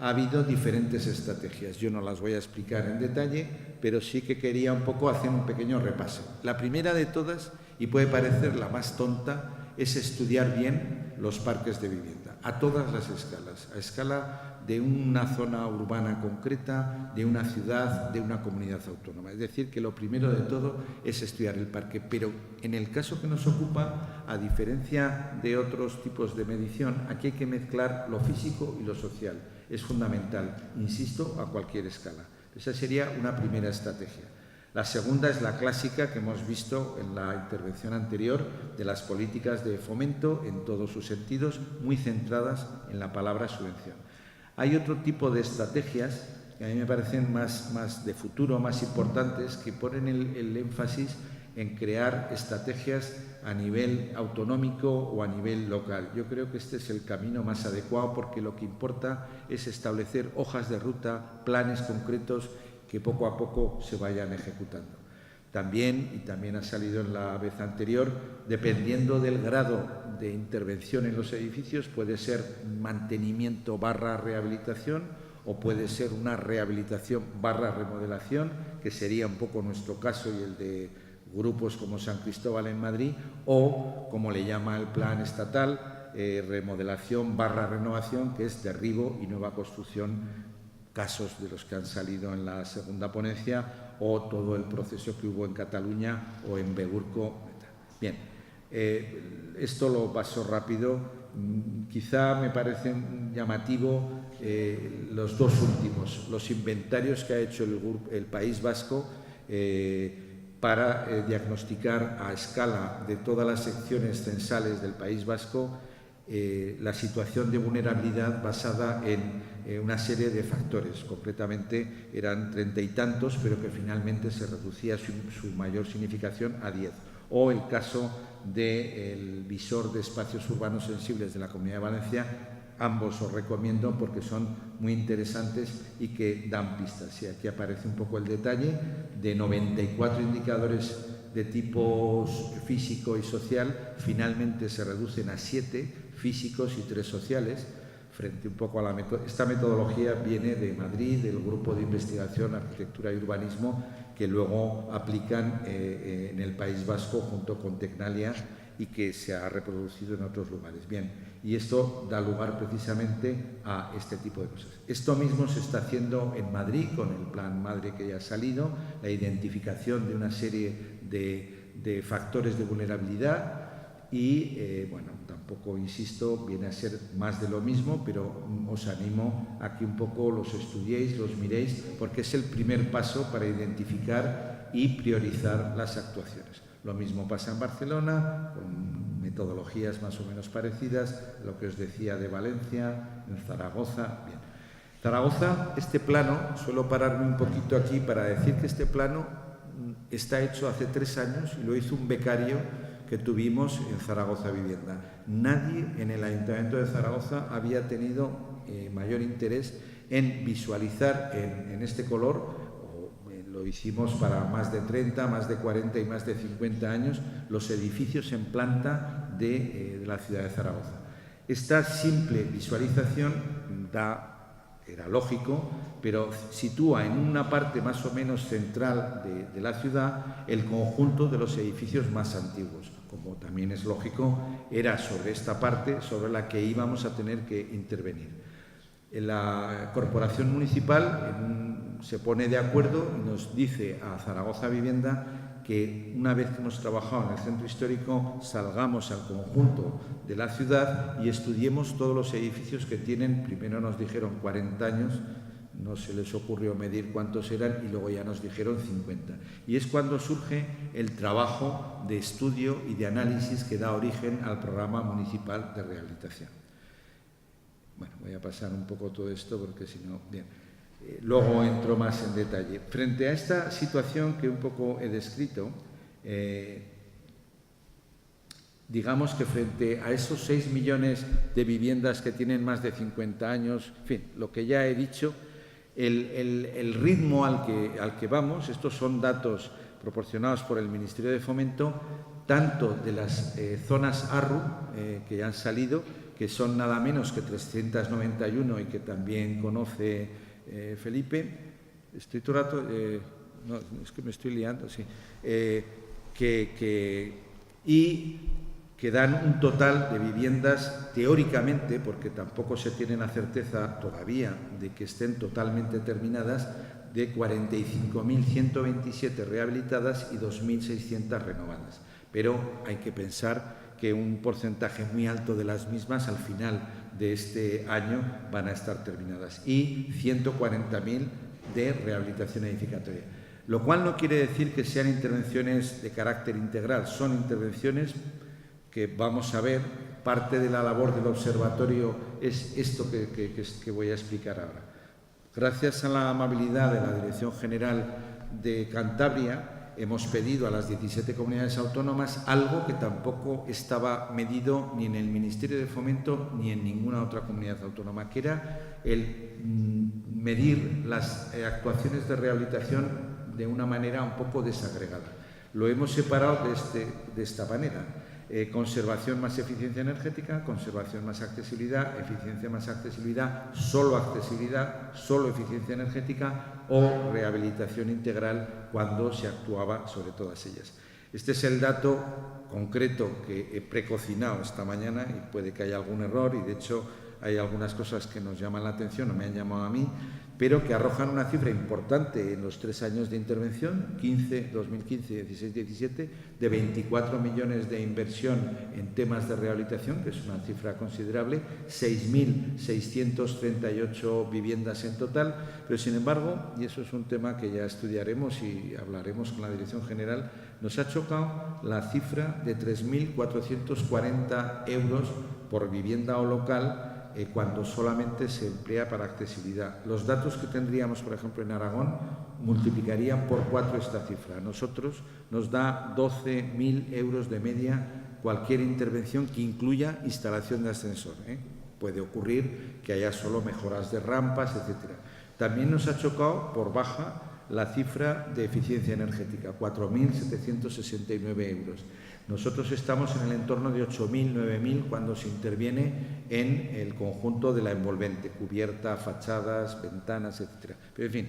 ha habido diferentes estrategias. Yo no las voy a explicar en detalle, pero sí que quería un poco hacer un pequeño repaso. La primera de todas, y puede parecer la más tonta, es estudiar bien los parques de vivienda, a todas las escalas, a escala de una zona urbana concreta, de una ciudad, de una comunidad autónoma. Es decir, que lo primero de todo es estudiar el parque, pero en el caso que nos ocupa, a diferencia de otros tipos de medición, aquí hay que mezclar lo físico y lo social. Es fundamental, insisto, a cualquier escala. Esa sería una primera estrategia. La segunda es la clásica que hemos visto en la intervención anterior de las políticas de fomento en todos sus sentidos, muy centradas en la palabra subvención. Hay otro tipo de estrategias que a mí me parecen más de futuro, más importantes, que ponen el énfasis en crear estrategias a nivel autonómico o a nivel local. Yo creo que este es el camino más adecuado, porque lo que importa es establecer hojas de ruta, planes concretos que poco a poco se vayan ejecutando. También ha salido en la vez anterior, dependiendo del grado de intervención en los edificios, puede ser mantenimiento / rehabilitación, o puede ser una rehabilitación / remodelación, que sería un poco nuestro caso y el de grupos como San Cristóbal en Madrid, o, como le llama el plan estatal, remodelación / renovación, que es derribo y nueva construcción, casos de los que han salido en la segunda ponencia, o todo el proceso que hubo en Cataluña o en Beurco. Bien, esto lo paso rápido. Quizá me parecen llamativo los dos últimos, los inventarios que ha hecho el País Vasco para diagnosticar a escala de todas las secciones censales del País Vasco la situación de vulnerabilidad basada en una serie de factores. Concretamente eran 30 y tantos, pero que finalmente se reducía su mayor significación a 10. O el caso del visor de espacios urbanos sensibles de la Comunidad de Valencia. Ambos os recomiendo porque son muy interesantes y que dan pistas. Y aquí aparece un poco el detalle de 94 indicadores de tipo físico y social, finalmente se reducen a 7 físicos y 3 sociales, frente un poco a esta metodología viene de Madrid, del Grupo de Investigación, Arquitectura y Urbanismo, que luego aplican en el País Vasco junto con Tecnalia y que se ha reproducido en otros lugares. Bien, y esto da lugar precisamente a este tipo de cosas. Esto mismo se está haciendo en Madrid con el Plan Madre que ya ha salido, la identificación de una serie de factores de vulnerabilidad y, bueno, tampoco, insisto, viene a ser más de lo mismo, pero os animo a que un poco los estudiéis, los miréis, porque es el primer paso para identificar y priorizar las actuaciones. Lo mismo pasa en Barcelona, con metodologías más o menos parecidas, lo que os decía de Valencia, en Zaragoza. Bien. Zaragoza, este plano, suelo pararme un poquito aquí para decir que este plano está hecho hace 3 años y lo hizo un becario que tuvimos en Zaragoza Vivienda. Nadie en el Ayuntamiento de Zaragoza había tenido mayor interés en visualizar en este color. Lo hicimos para más de 30, más de 40 y más de 50 años los edificios en planta de la ciudad de Zaragoza. Esta simple visualización era lógico, pero sitúa en una parte más o menos central de la ciudad el conjunto de los edificios más antiguos. Como también es lógico, era sobre esta parte sobre la que íbamos a tener que intervenir. La Corporación Municipal se pone de acuerdo y nos dice a Zaragoza Vivienda que una vez que hemos trabajado en el centro histórico salgamos al conjunto de la ciudad y estudiemos todos los edificios que tienen. Primero nos dijeron 40 años, no se les ocurrió medir cuántos eran y luego ya nos dijeron 50. Y es cuando surge el trabajo de estudio y de análisis que da origen al programa municipal de rehabilitación. Bueno, voy a pasar un poco todo esto porque si no... Bien. Luego entro más en detalle. Frente a esta situación que un poco he descrito, digamos que frente a esos 6 millones de viviendas que tienen más de 50 años, en fin, lo que ya he dicho, el ritmo al que vamos, estos son datos proporcionados por el Ministerio de Fomento, tanto de las zonas ARRU que ya han salido, que son nada menos que 391 y que también conoce Felipe. Estoy todo el rato, no, es que me estoy liando, sí, y que dan un total de viviendas teóricamente, porque tampoco se tiene la certeza todavía de que estén totalmente terminadas, de 45.127 rehabilitadas y 2.600 renovadas. Pero hay que pensar que un porcentaje muy alto de las mismas al final de este año van a estar terminadas y 140.000 de rehabilitación edificatoria. Lo cual no quiere decir que sean intervenciones de carácter integral, son intervenciones que vamos a ver. Parte de la labor del observatorio es esto que voy a explicar ahora. Gracias a la amabilidad de la Dirección General de Cantabria, hemos pedido a las 17 comunidades autónomas algo que tampoco estaba medido ni en el Ministerio de Fomento ni en ninguna otra comunidad autónoma, que era el medir las actuaciones de rehabilitación de una manera un poco desagregada. Lo hemos separado de esta manera. Conservación más eficiencia energética, conservación más accesibilidad, eficiencia más accesibilidad, solo eficiencia energética o rehabilitación integral cuando se actuaba sobre todas ellas. Este es el dato concreto que he precocinado esta mañana y puede que haya algún error y de hecho hay algunas cosas que nos llaman la atención o me han llamado a mí, pero que arrojan una cifra importante en los 3 años de intervención, 2015, 16, 17, de 24 millones de inversión en temas de rehabilitación, que es una cifra considerable, 6.638 viviendas en total, pero sin embargo, y eso es un tema que ya estudiaremos y hablaremos con la Dirección General, nos ha chocado la cifra de 3.440 euros por vivienda o local cuando solamente se emplea para accesibilidad. Los datos que tendríamos, por ejemplo, en Aragón, multiplicarían por 4 esta cifra. A nosotros nos da 12.000 euros de media cualquier intervención que incluya instalación de ascensor. Puede ocurrir que haya solo mejoras de rampas, etc. También nos ha chocado por baja la cifra de eficiencia energética, 4.769 euros. Nosotros estamos en el entorno de 8.000, 9.000 cuando se interviene en el conjunto de la envolvente, cubierta, fachadas, ventanas, etc. Pero, en fin,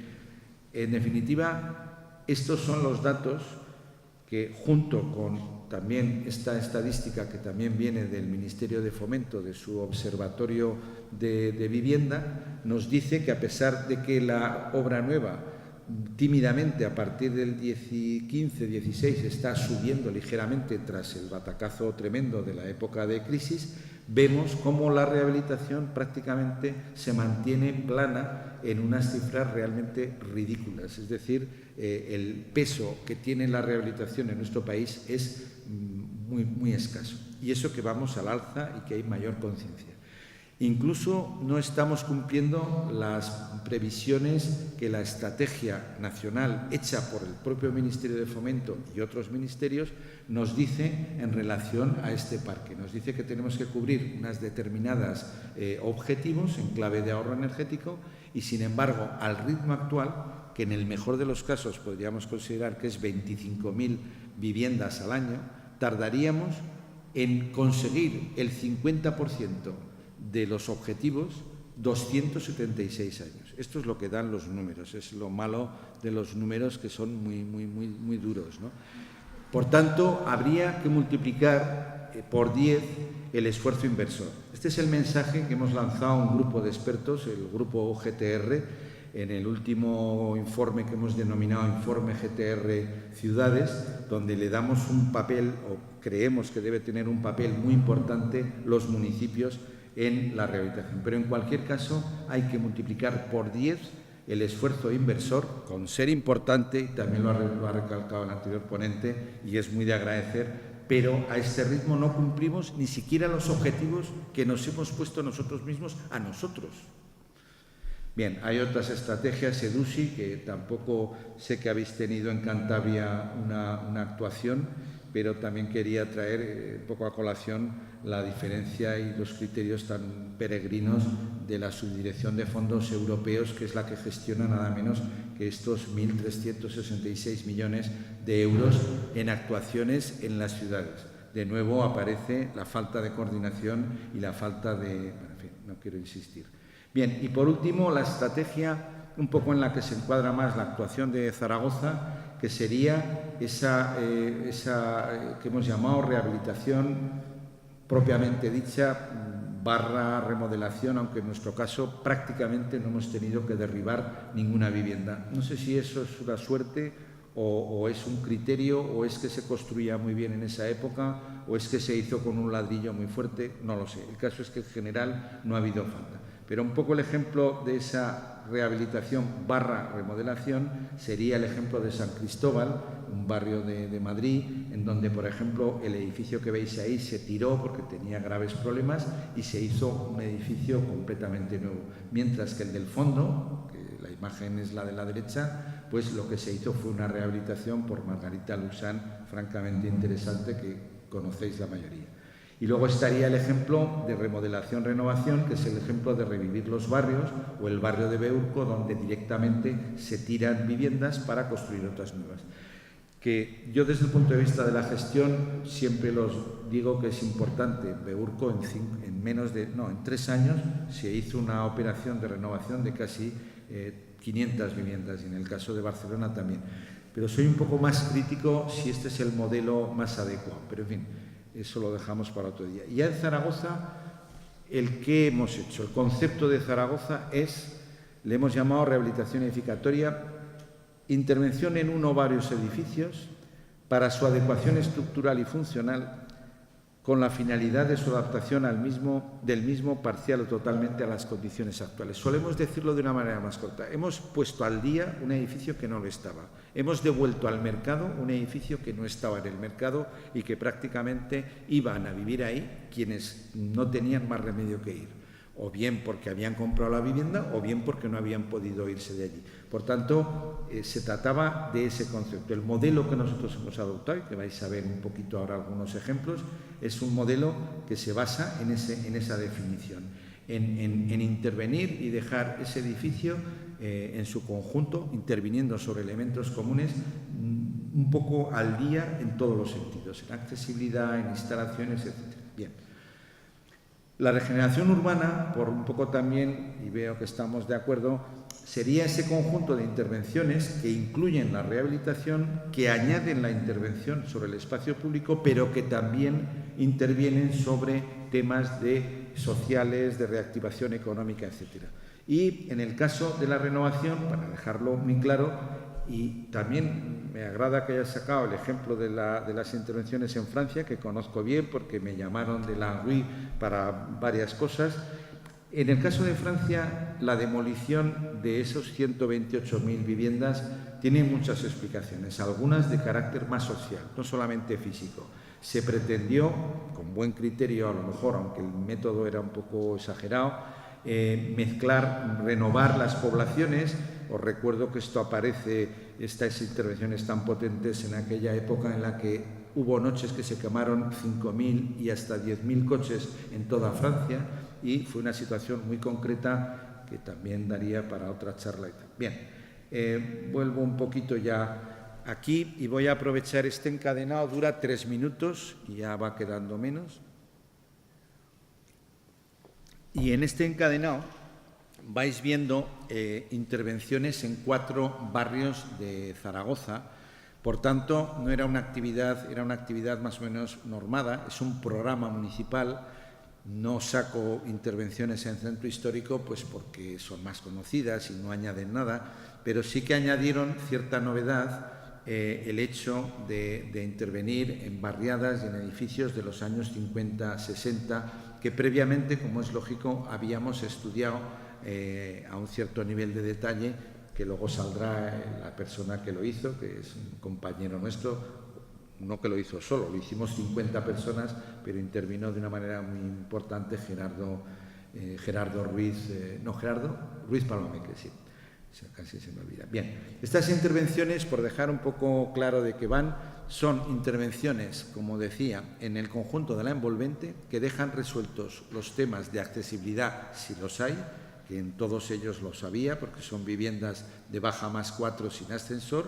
en definitiva, estos son los datos que, junto con también esta estadística que también viene del Ministerio de Fomento, de su Observatorio de Vivienda, nos dice que a pesar de que la obra nueva tímidamente a partir del 15-16 está subiendo ligeramente tras el batacazo tremendo de la época de crisis, vemos cómo la rehabilitación prácticamente se mantiene plana en unas cifras realmente ridículas. Es decir, el peso que tiene la rehabilitación en nuestro país es muy escaso. Y eso que vamos al alza y que hay mayor conciencia. Incluso no estamos cumpliendo las previsiones que la estrategia nacional hecha por el propio Ministerio de Fomento y otros ministerios nos dice en relación a este parque. Nos dice que tenemos que cubrir unas determinadas objetivos en clave de ahorro energético y, sin embargo, al ritmo actual, que en el mejor de los casos podríamos considerar que es 25.000 viviendas al año, tardaríamos en conseguir el 50% de los objetivos 276 años. Esto es lo que dan los números, es lo malo de los números, que son muy duros, ¿no? Por tanto, habría que multiplicar por 10 el esfuerzo inversor. Este es el mensaje que hemos lanzado a un grupo de expertos, el grupo GTR, en el último informe que hemos denominado Informe GTR Ciudades, donde le damos un papel, o creemos que debe tener un papel muy importante los municipios en la rehabilitación. Pero en cualquier caso hay que multiplicar por 10 el esfuerzo inversor, con ser importante, y también lo ha recalcado el anterior ponente, y es muy de agradecer, pero a este ritmo no cumplimos ni siquiera los objetivos que nos hemos puesto nosotros mismos a nosotros. Bien, hay otras estrategias, EDUSI, que tampoco sé que habéis tenido en Cantabria una actuación, pero también quería traer un poco a colación la diferencia y los criterios tan peregrinos de la Subdirección de Fondos Europeos, que es la que gestiona nada menos que estos 1.366 millones de euros en actuaciones en las ciudades. De nuevo aparece la falta de coordinación y la falta de... Bueno, en fin, no quiero insistir. Bien, y por último, la estrategia un poco en la que se encuadra más la actuación de Zaragoza, que sería esa que hemos llamado rehabilitación propiamente dicha barra remodelación, aunque en nuestro caso prácticamente no hemos tenido que derribar ninguna vivienda. No sé si eso es una suerte o es un criterio, o es que se construía muy bien en esa época, o es que se hizo con un ladrillo muy fuerte, no lo sé. El caso es que en general no ha habido falta. Pero un poco el ejemplo de esa rehabilitación barra remodelación sería el ejemplo de San Cristóbal, un barrio de Madrid, en donde, por ejemplo, el edificio que veis ahí se tiró porque tenía graves problemas y se hizo un edificio completamente nuevo. Mientras que el del fondo, que la imagen es la de la derecha, pues lo que se hizo fue una rehabilitación por Margarita Lusán, francamente interesante, que conocéis la mayoría. Y luego estaría el ejemplo de remodelación-renovación, que es el ejemplo de revivir los barrios, o el barrio de Beurco, donde directamente se tiran viviendas para construir otras nuevas. Que yo, desde el punto de vista de la gestión, siempre los digo que es importante. Beurco en 3 años se hizo una operación de renovación de casi 500 viviendas, y en el caso de Barcelona también. Pero soy un poco más crítico si este es el modelo más adecuado. Pero, en fin, eso lo dejamos para otro día. Y ya en Zaragoza, el que hemos hecho, el concepto de Zaragoza le hemos llamado rehabilitación edificatoria, intervención en uno o varios edificios para su adecuación estructural y funcional, con la finalidad de su adaptación del mismo parcial o totalmente a las condiciones actuales. Solemos decirlo de una manera más corta. Hemos puesto al día un edificio que no lo estaba. Hemos devuelto al mercado un edificio que no estaba en el mercado y que prácticamente iban a vivir ahí quienes no tenían más remedio que ir, o bien porque habían comprado la vivienda o bien porque no habían podido irse de allí. Por tanto, se trataba de ese concepto. El modelo que nosotros hemos adoptado, y que vais a ver un poquito ahora algunos ejemplos, es un modelo que se basa en esa definición, en intervenir y dejar ese edificio en su conjunto, interviniendo sobre elementos comunes, un poco al día en todos los sentidos, en accesibilidad, en instalaciones, etc. Bien. La regeneración urbana, por un poco también, y veo que estamos de acuerdo, sería ese conjunto de intervenciones que incluyen la rehabilitación, que añaden la intervención sobre el espacio público, pero que también intervienen sobre temas sociales, de reactivación económica, etc. Y en el caso de la renovación, para dejarlo muy claro, y también me agrada que hayas sacado el ejemplo de las intervenciones en Francia, que conozco bien porque me llamaron de la UI para varias cosas. En el caso de Francia, la demolición de esos 128.000 viviendas tiene muchas explicaciones, algunas de carácter más social, no solamente físico. Se pretendió, con buen criterio a lo mejor, aunque el método era un poco exagerado, mezclar, renovar las poblaciones. Os recuerdo que esto aparece, estas intervenciones tan potentes en aquella época en la que hubo noches que se quemaron 5.000 y hasta 10.000 coches en toda Francia, y fue una situación muy concreta que también daría para otra charla. Bien, vuelvo un poquito ya aquí y voy a aprovechar este encadenado, dura 3 minutos y ya va quedando menos. Y en este encadenado vais viendo intervenciones en 4 barrios de Zaragoza. Por tanto, no era una actividad, era una actividad más o menos normada, es un programa municipal. No saco intervenciones en centro histórico pues porque son más conocidas y no añaden nada, pero sí que añadieron cierta novedad, el hecho de intervenir en barriadas y en edificios de los años 50-60, que previamente, como es lógico, habíamos estudiado a un cierto nivel de detalle, que luego saldrá la persona que lo hizo, que es un compañero nuestro. No que lo hizo solo, lo hicimos 50 personas, pero intervino de una manera muy importante Gerardo Ruiz, Ruiz Palomeque, sí, casi se me olvida. Bien, estas intervenciones, por dejar un poco claro de qué van, son intervenciones, como decía, en el conjunto de la envolvente, que dejan resueltos los temas de accesibilidad, si los hay, que en todos ellos los había, porque son viviendas de baja +4 sin ascensor.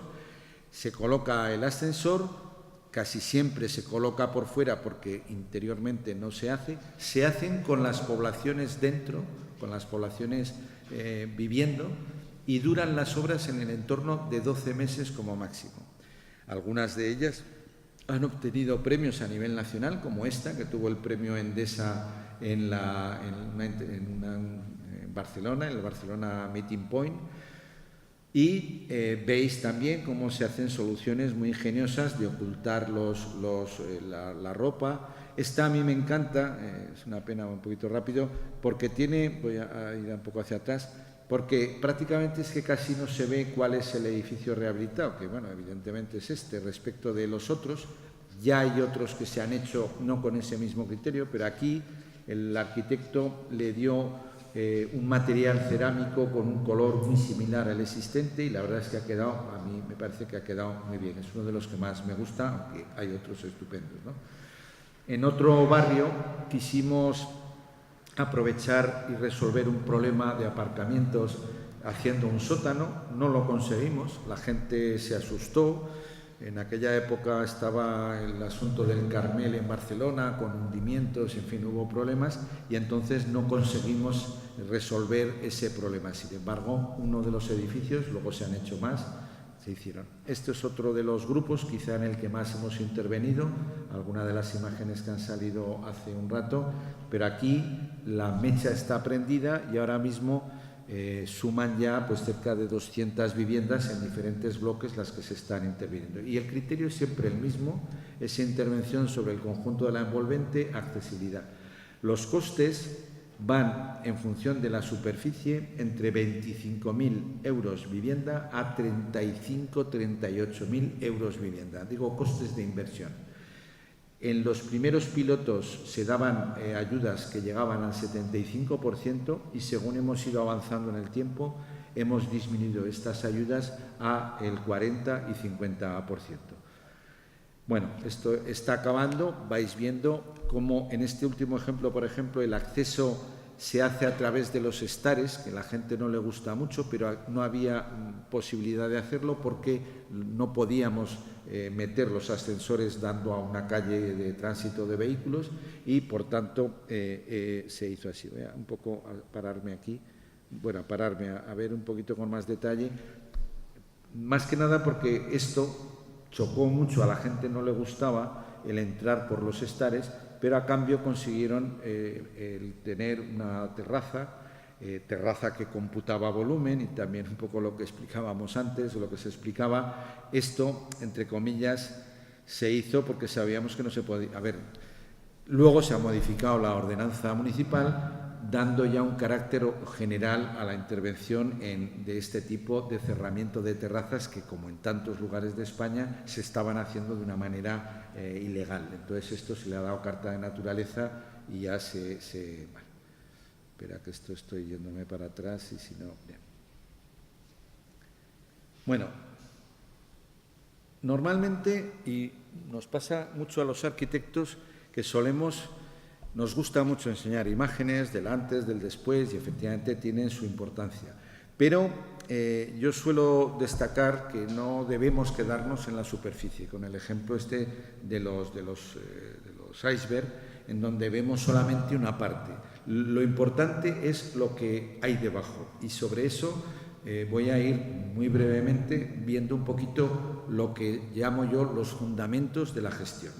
Se coloca el ascensor. Casi siempre se coloca por fuera porque interiormente no se hace. Se hacen con las poblaciones dentro, con las poblaciones viviendo, y duran las obras en el entorno de 12 meses como máximo. Algunas de ellas han obtenido premios a nivel nacional, como esta, que tuvo el premio Endesa en Barcelona, en el Barcelona Meeting Point. Y veis también cómo se hacen soluciones muy ingeniosas de ocultar la ropa. Esta a mí me encanta, es una pena un poquito rápido, porque tiene, voy a ir un poco hacia atrás, porque prácticamente es que casi no se ve cuál es el edificio rehabilitado, que bueno, evidentemente es este respecto de los otros. Ya hay otros que se han hecho no con ese mismo criterio, pero aquí el arquitecto le dio un material cerámico con un color muy similar al existente, y la verdad es que ha quedado, a mí me parece que ha quedado muy bien. Es uno de los que más me gusta, aunque hay otros estupendos, ¿no? En otro barrio quisimos aprovechar y resolver un problema de aparcamientos haciendo un sótano. No lo conseguimos, la gente se asustó. En aquella época estaba el asunto del Carmel en Barcelona, con hundimientos, en fin, hubo problemas, y entonces no conseguimos resolver ese problema. Sin embargo, uno de los edificios, luego se han hecho más, se hicieron. Este es otro de los grupos, quizá en el que más hemos intervenido, algunas de las imágenes que han salido hace un rato, pero aquí la mecha está prendida y ahora mismo suman ya pues cerca de 200 viviendas en diferentes bloques las que se están interviniendo. Y el criterio es siempre el mismo, esa intervención sobre el conjunto de la envolvente, accesibilidad. Los costes van en función de la superficie entre 25.000 euros vivienda a 38.000 euros vivienda. Digo, costes de inversión. En los primeros pilotos se daban ayudas que llegaban al 75% y según hemos ido avanzando en el tiempo hemos disminuido estas ayudas a el 40 y 50%. Bueno, esto está acabando. Vais viendo cómo en este último ejemplo, por ejemplo, el acceso se hace a través de los estares, que a la gente no le gusta mucho, pero no había posibilidad de hacerlo porque no podíamos meter los ascensores dando a una calle de tránsito de vehículos y, por tanto, se hizo así. Voy a un poco a pararme aquí, bueno, a pararme a ver un poquito con más detalle, más que nada porque esto chocó mucho, a la gente no le gustaba el entrar por los estares, pero a cambio consiguieron el tener una terraza que computaba volumen, y también un poco lo que explicábamos antes, lo que se explicaba. Esto, entre comillas, se hizo porque sabíamos que no se podía. A ver, luego se ha modificado la ordenanza municipal, dando ya un carácter general a la intervención de este tipo de cerramiento de terrazas que, como en tantos lugares de España, se estaban haciendo de una manera ilegal. Entonces, esto se le ha dado carta de naturaleza y ya bueno, espera que esto estoy yéndome para atrás y si no... Bien. Bueno, normalmente, y nos pasa mucho a los arquitectos, que nos gusta mucho enseñar imágenes del antes, del después, y efectivamente tienen su importancia. Pero yo suelo destacar que no debemos quedarnos en la superficie, con el ejemplo de los iceberg, en donde vemos solamente una parte. Lo importante es lo que hay debajo, y sobre eso voy a ir muy brevemente viendo un poquito lo que llamo yo los fundamentos de la gestión,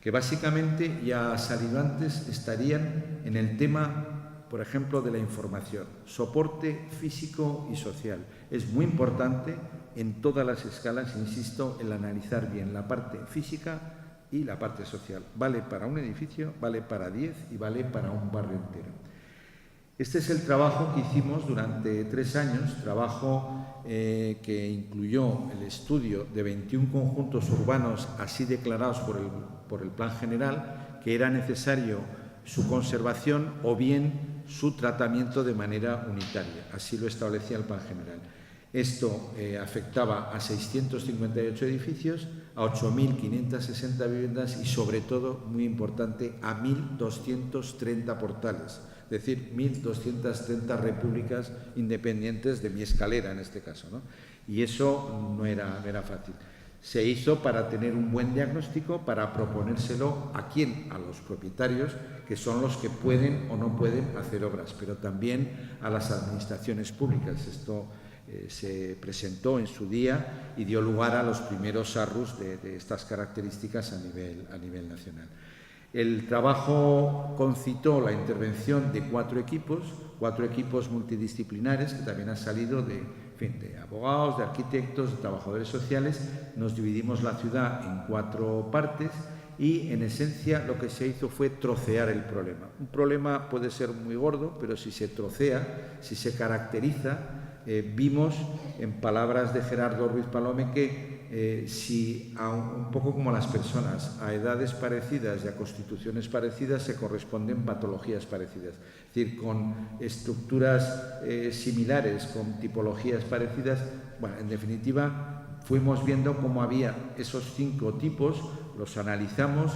que básicamente ya ha salido antes, estarían en el tema, por ejemplo, de la información, soporte físico y social. Es muy importante en todas las escalas, insisto, el analizar bien la parte física y la parte social. Vale para un edificio, vale para 10 y vale para un barrio entero. Este es el trabajo que hicimos durante 3 años, trabajo que incluyó el estudio de 21 conjuntos urbanos así declarados por el Plan General, que era necesario su conservación o bien su tratamiento de manera unitaria. Así lo establecía el Plan General. Esto afectaba a 658 edificios, a 8.560 viviendas y, sobre todo, muy importante, a 1.230 portales. Es decir, 1.230 repúblicas independientes de mi escalera, en este caso, ¿no? Y eso no era fácil. Se hizo para tener un buen diagnóstico, para proponérselo ¿a quién? A los propietarios, que son los que pueden o no pueden hacer obras, pero también a las administraciones públicas. Esto se presentó en su día y dio lugar a los primeros ARRUs de estas características a nivel nacional. El trabajo concitó la intervención de 4 equipos multidisciplinares, que también han salido de abogados, de arquitectos, de trabajadores sociales. Nos dividimos la ciudad en 4 partes y, en esencia, lo que se hizo fue trocear el problema. Un problema puede ser muy gordo, pero si se trocea, si se caracteriza, vimos, en palabras de Gerardo Ruiz Palome, que si un poco como las personas, a edades parecidas y a constituciones parecidas se corresponden patologías parecidas. Es decir, con estructuras similares, con tipologías parecidas, bueno, en definitiva, fuimos viendo cómo había esos 5 tipos, los analizamos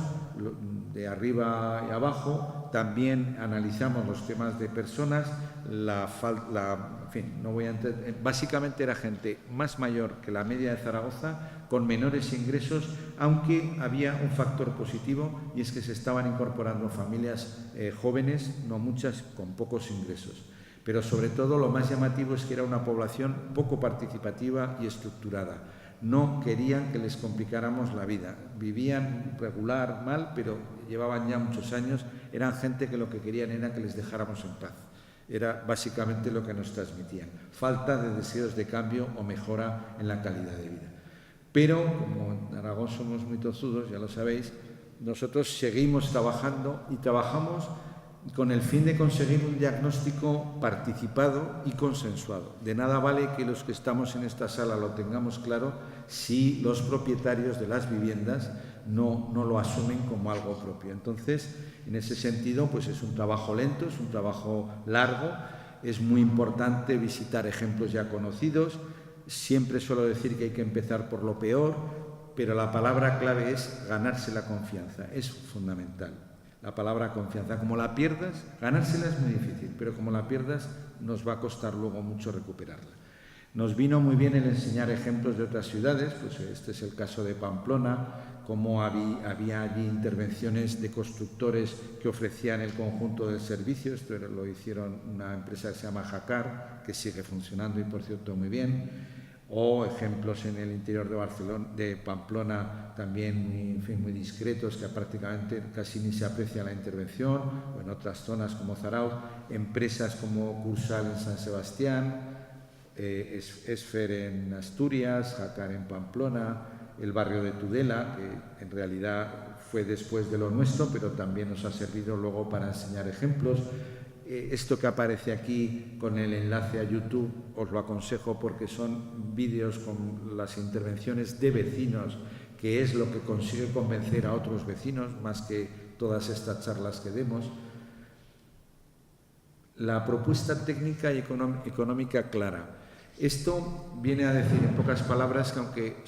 de arriba y abajo, también analizamos los temas de personas, en fin, no voy a entender, básicamente era gente más mayor que la media de Zaragoza, con menores ingresos, aunque había un factor positivo, y es que se estaban incorporando familias jóvenes, no muchas, con pocos ingresos. Pero sobre todo lo más llamativo es que era una población poco participativa y estructurada. No querían que les complicáramos la vida. Vivían regular, mal, pero llevaban ya muchos años. Eran gente que lo que querían era que les dejáramos en paz. Era básicamente lo que nos transmitían. Falta de deseos de cambio o mejora en la calidad de vida. Pero, como en Aragón somos muy tozudos, ya lo sabéis, nosotros seguimos trabajando y trabajamos con el fin de conseguir un diagnóstico participado y consensuado. De nada vale que los que estamos en esta sala lo tengamos claro si los propietarios de las viviendas no lo asumen como algo propio. Entonces, en ese sentido, pues es un trabajo lento, es un trabajo largo, es muy importante visitar ejemplos ya conocidos. Siempre suelo decir que hay que empezar por lo peor, pero la palabra clave es ganarse la confianza, es fundamental. La palabra confianza, como la pierdas, ganársela es muy difícil, pero como la pierdas nos va a costar luego mucho recuperarla. Nos vino muy bien el enseñar ejemplos de otras ciudades, pues este es el caso de Pamplona, cómo había allí intervenciones de constructores que ofrecían el conjunto del servicio. Esto lo hicieron una empresa que se llama Jacar, que sigue funcionando y, por cierto, muy bien. O ejemplos en el interior de Pamplona también muy discretos, que prácticamente casi ni se aprecia la intervención, o en otras zonas como Zarauz, empresas como Cursal en San Sebastián, Esfer en Asturias, Jacar en Pamplona, el barrio de Tudela, que en realidad fue después de lo nuestro, pero también nos ha servido luego para enseñar ejemplos. Esto que aparece aquí con el enlace a YouTube os lo aconsejo porque son vídeos con las intervenciones de vecinos que es lo que consigue convencer a otros vecinos, más que todas estas charlas que demos. La propuesta técnica y económica clara. Esto viene a decir, en pocas palabras, que aunque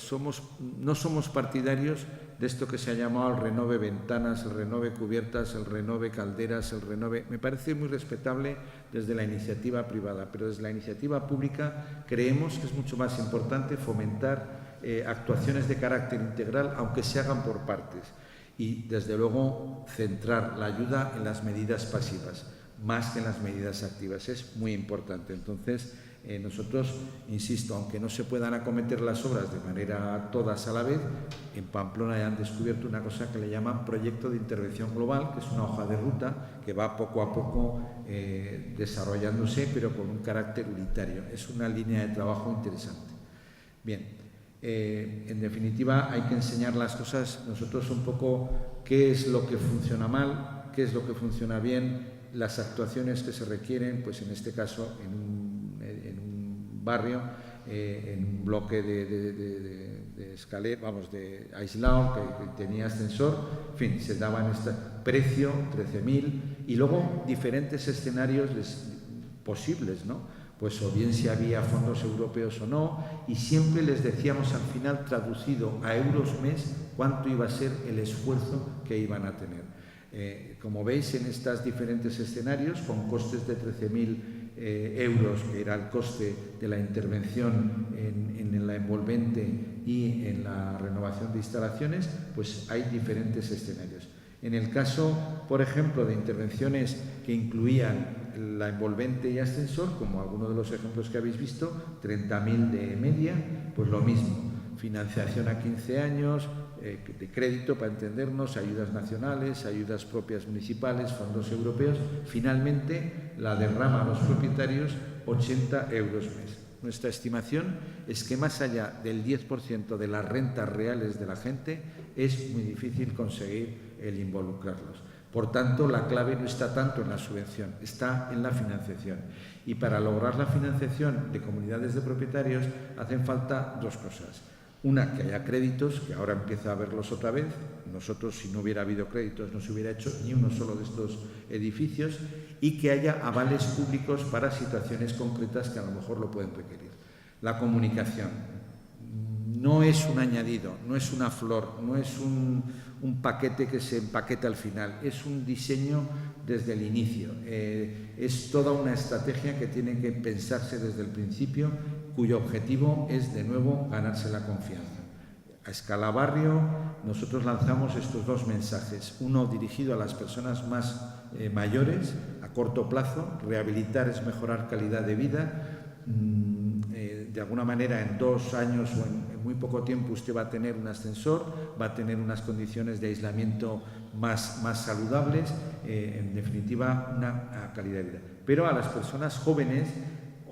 no somos partidarios de esto que se ha llamado el renove ventanas, el renove cubiertas, el renove calderas, el renove... Me parece muy respetable desde la iniciativa privada, pero desde la iniciativa pública creemos que es mucho más importante fomentar actuaciones de carácter integral, aunque se hagan por partes, y, desde luego, centrar la ayuda en las medidas pasivas, más que en las medidas activas. Es muy importante. Entonces, nosotros, insisto, aunque no se puedan acometer las obras de manera todas a la vez, en Pamplona ya han descubierto una cosa que le llaman proyecto de intervención global, que es una hoja de ruta que va poco a poco desarrollándose, pero con un carácter unitario. Es una línea de trabajo interesante. Bien, en definitiva, hay que enseñar las cosas, nosotros un poco qué es lo que funciona mal, qué es lo que funciona bien, las actuaciones que se requieren, pues en este caso, en un barrio, en un bloque de escalera, vamos, de aislado, que tenía ascensor, en fin, se daban este precio, 13.000, y luego diferentes escenarios posibles, ¿no? Pues o bien si había fondos europeos o no, y siempre les decíamos al final, traducido a euros mes, cuánto iba a ser el esfuerzo que iban a tener. Como veis, en estos diferentes escenarios, con costes de 13.000 euros, que era el coste de la intervención en la envolvente y en la renovación de instalaciones, pues hay diferentes escenarios. En el caso, por ejemplo, de intervenciones que incluían la envolvente y ascensor, como algunos de los ejemplos que habéis visto, 30.000 de media, pues lo mismo, financiación a 15 años, de crédito, para entendernos, ayudas nacionales, ayudas propias municipales, fondos europeos. Finalmente, la derrama a los propietarios, 80 euros mes. Nuestra estimación es que más allá del 10% de las rentas reales de la gente, es muy difícil conseguir el involucrarlos. Por tanto, la clave no está tanto en la subvención, está en la financiación. Y para lograr la financiación de comunidades de propietarios hacen falta dos cosas. Una, que haya créditos, que ahora empieza a haberlos otra vez. Nosotros, si no hubiera habido créditos, no se hubiera hecho ni uno solo de estos edificios, y que haya avales públicos para situaciones concretas que a lo mejor lo pueden requerir. La comunicación no es un añadido, no es una flor, no es un paquete que se empaqueta al final, es un diseño desde el inicio. Es toda una estrategia que tiene que pensarse desde el principio, cuyo objetivo es, de nuevo, ganarse la confianza. A escala barrio, nosotros lanzamos estos dos mensajes. Uno dirigido a las personas más mayores, a corto plazo. Rehabilitar es mejorar calidad de vida. De alguna manera, en 2 años o en muy poco tiempo, usted va a tener un ascensor, va a tener unas condiciones de aislamiento más saludables, en definitiva, una calidad de vida. Pero a las personas jóvenes,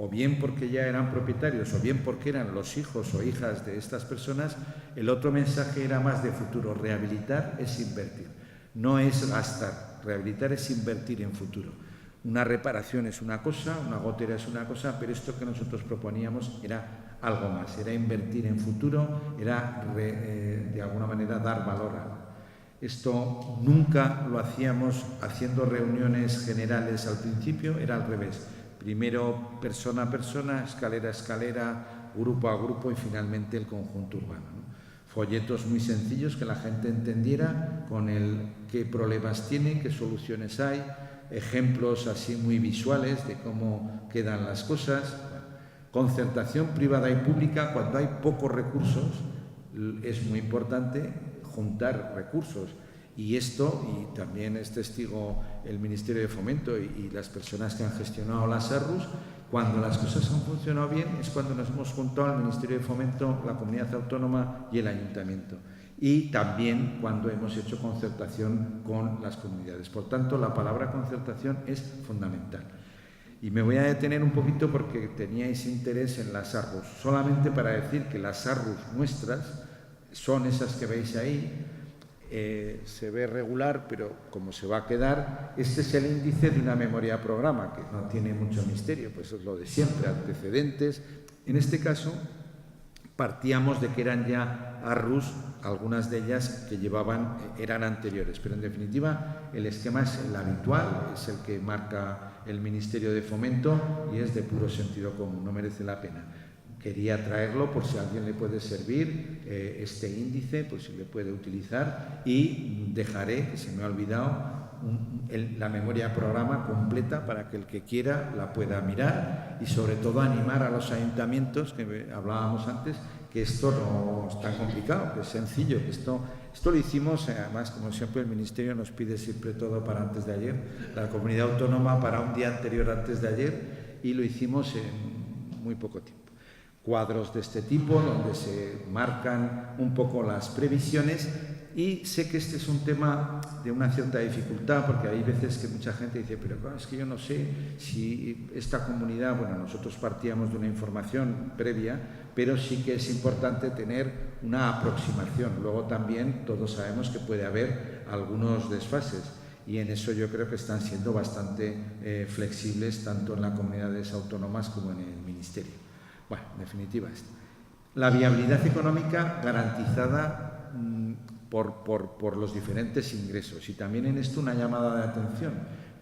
o bien porque ya eran propietarios, o bien porque eran los hijos o hijas de estas personas, el otro mensaje era más de futuro. Rehabilitar es invertir, no es gastar. Rehabilitar es invertir en futuro. Una reparación es una cosa, una gotera es una cosa, pero esto que nosotros proponíamos era algo más, era invertir en futuro, era de alguna manera dar valor a algo. Esto nunca lo hacíamos haciendo reuniones generales al principio, era al revés. Primero persona a persona, escalera a escalera, grupo a grupo y finalmente el conjunto urbano, ¿no? Folletos muy sencillos que la gente entendiera con qué problemas tiene, qué soluciones hay, ejemplos así muy visuales de cómo quedan las cosas. Concertación privada y pública. Cuando hay pocos recursos es muy importante juntar recursos. Y esto, y también es testigo el Ministerio de Fomento y las personas que han gestionado las ARRUs, cuando las cosas han funcionado bien es cuando nos hemos juntado al Ministerio de Fomento, la Comunidad Autónoma y el Ayuntamiento. Y también cuando hemos hecho concertación con las comunidades. Por tanto, la palabra concertación es fundamental. Y me voy a detener un poquito porque teníais interés en las ARRUs. Solamente para decir que las ARRUs nuestras son esas que veis ahí. Se ve regular, pero como se va a quedar, este es el índice de una memoria programa, que no tiene mucho misterio, pues es lo de siempre, antecedentes. En este caso, partíamos de que eran ya ARRUs, algunas de ellas que eran anteriores, pero en definitiva el esquema es el habitual, es el que marca el Ministerio de Fomento y es de puro sentido común, no merece la pena. Quería traerlo por si a alguien le puede servir este índice, por si le puede utilizar, y dejaré, que se me ha olvidado, la memoria programa completa para que el que quiera la pueda mirar y sobre todo animar a los ayuntamientos, que hablábamos antes, que esto no es tan complicado, que es sencillo, que esto lo hicimos, además, como siempre el Ministerio nos pide siempre todo para antes de ayer, la comunidad autónoma para un día anterior antes de ayer, y lo hicimos en muy poco tiempo. Cuadros de este tipo donde se marcan un poco las previsiones, y sé que este es un tema de una cierta dificultad porque hay veces que mucha gente dice, pero claro, es que yo no sé si esta comunidad, bueno, nosotros partíamos de una información previa, pero sí que es importante tener una aproximación. Luego también todos sabemos que puede haber algunos desfases y en eso yo creo que están siendo bastante flexibles tanto en las comunidades autónomas como en el Ministerio. Bueno, en definitiva esto. La viabilidad económica garantizada por los diferentes ingresos. Y también en esto una llamada de atención.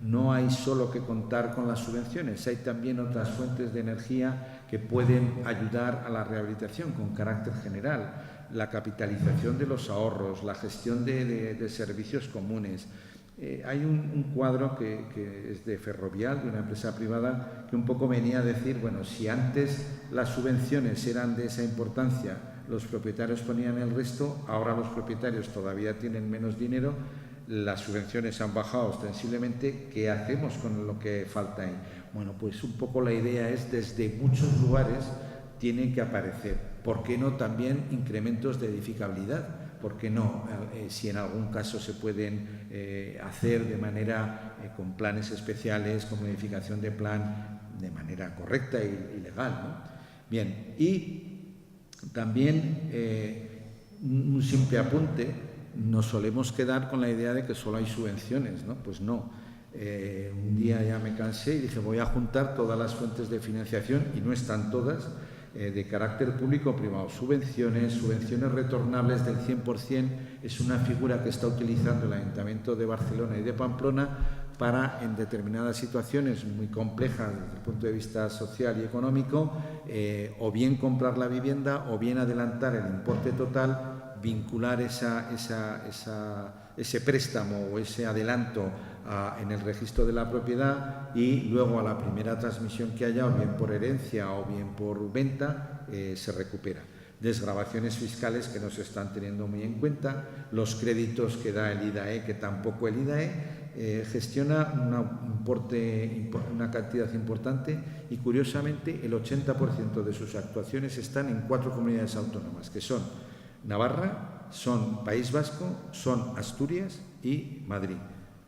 No hay solo que contar con las subvenciones, hay también otras fuentes de energía que pueden ayudar a la rehabilitación con carácter general. La capitalización de los ahorros, la gestión de servicios comunes. Hay un cuadro que es de Ferrovial, de una empresa privada, que un poco venía a decir, bueno, si antes las subvenciones eran de esa importancia, los propietarios ponían el resto, ahora los propietarios todavía tienen menos dinero, las subvenciones han bajado ostensiblemente, ¿qué hacemos con lo que falta ahí? Bueno, pues un poco la idea es, desde muchos lugares tienen que aparecer, ¿por qué no también incrementos de edificabilidad? ¿Por qué no? Si en algún caso se pueden hacer de manera con planes especiales, con modificación de plan de manera correcta y legal, ¿no? Bien, y también un simple apunte, nos solemos quedar con la idea de que solo hay subvenciones, ¿no? Pues no. Un día ya me cansé y dije, voy a juntar todas las fuentes de financiación, y no están todas, de carácter público o privado. Subvenciones retornables del 100%, es una figura que está utilizando el Ayuntamiento de Barcelona y de Pamplona para, en determinadas situaciones muy complejas desde el punto de vista social y económico, o bien comprar la vivienda o bien adelantar el importe total, vincular ese préstamo o ese adelanto en el registro de la propiedad, y luego a la primera transmisión que haya, o bien por herencia o bien por venta, se recupera. Desgravaciones fiscales que no se están teniendo muy en cuenta, los créditos que da el IDAE, que tampoco el IDAE gestiona una cantidad importante, y curiosamente el 80% de sus actuaciones están en 4 comunidades autónomas, que son Navarra, son País Vasco, son Asturias y Madrid.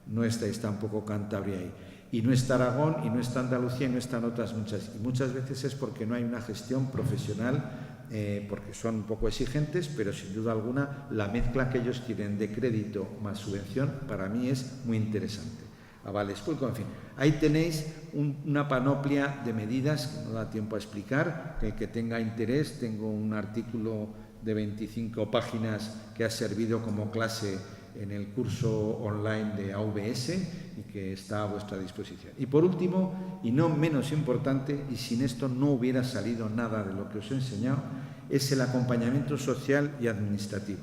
No estáis tampoco Cantabria ahí. Y no está Aragón, y no está Andalucía, y no están otras muchas. Y muchas veces es porque no hay una gestión profesional, porque son un poco exigentes, pero sin duda alguna la mezcla que ellos tienen de crédito más subvención para mí es muy interesante. Avales públicos, en fin. Ahí tenéis una panoplia de medidas que no da tiempo a explicar, que tenga interés. Tengo un artículo de 25 páginas que ha servido como clase en el curso online de AVS y que está a vuestra disposición. Y por último, y no menos importante, y sin esto no hubiera salido nada de lo que os he enseñado, es el acompañamiento social y administrativo,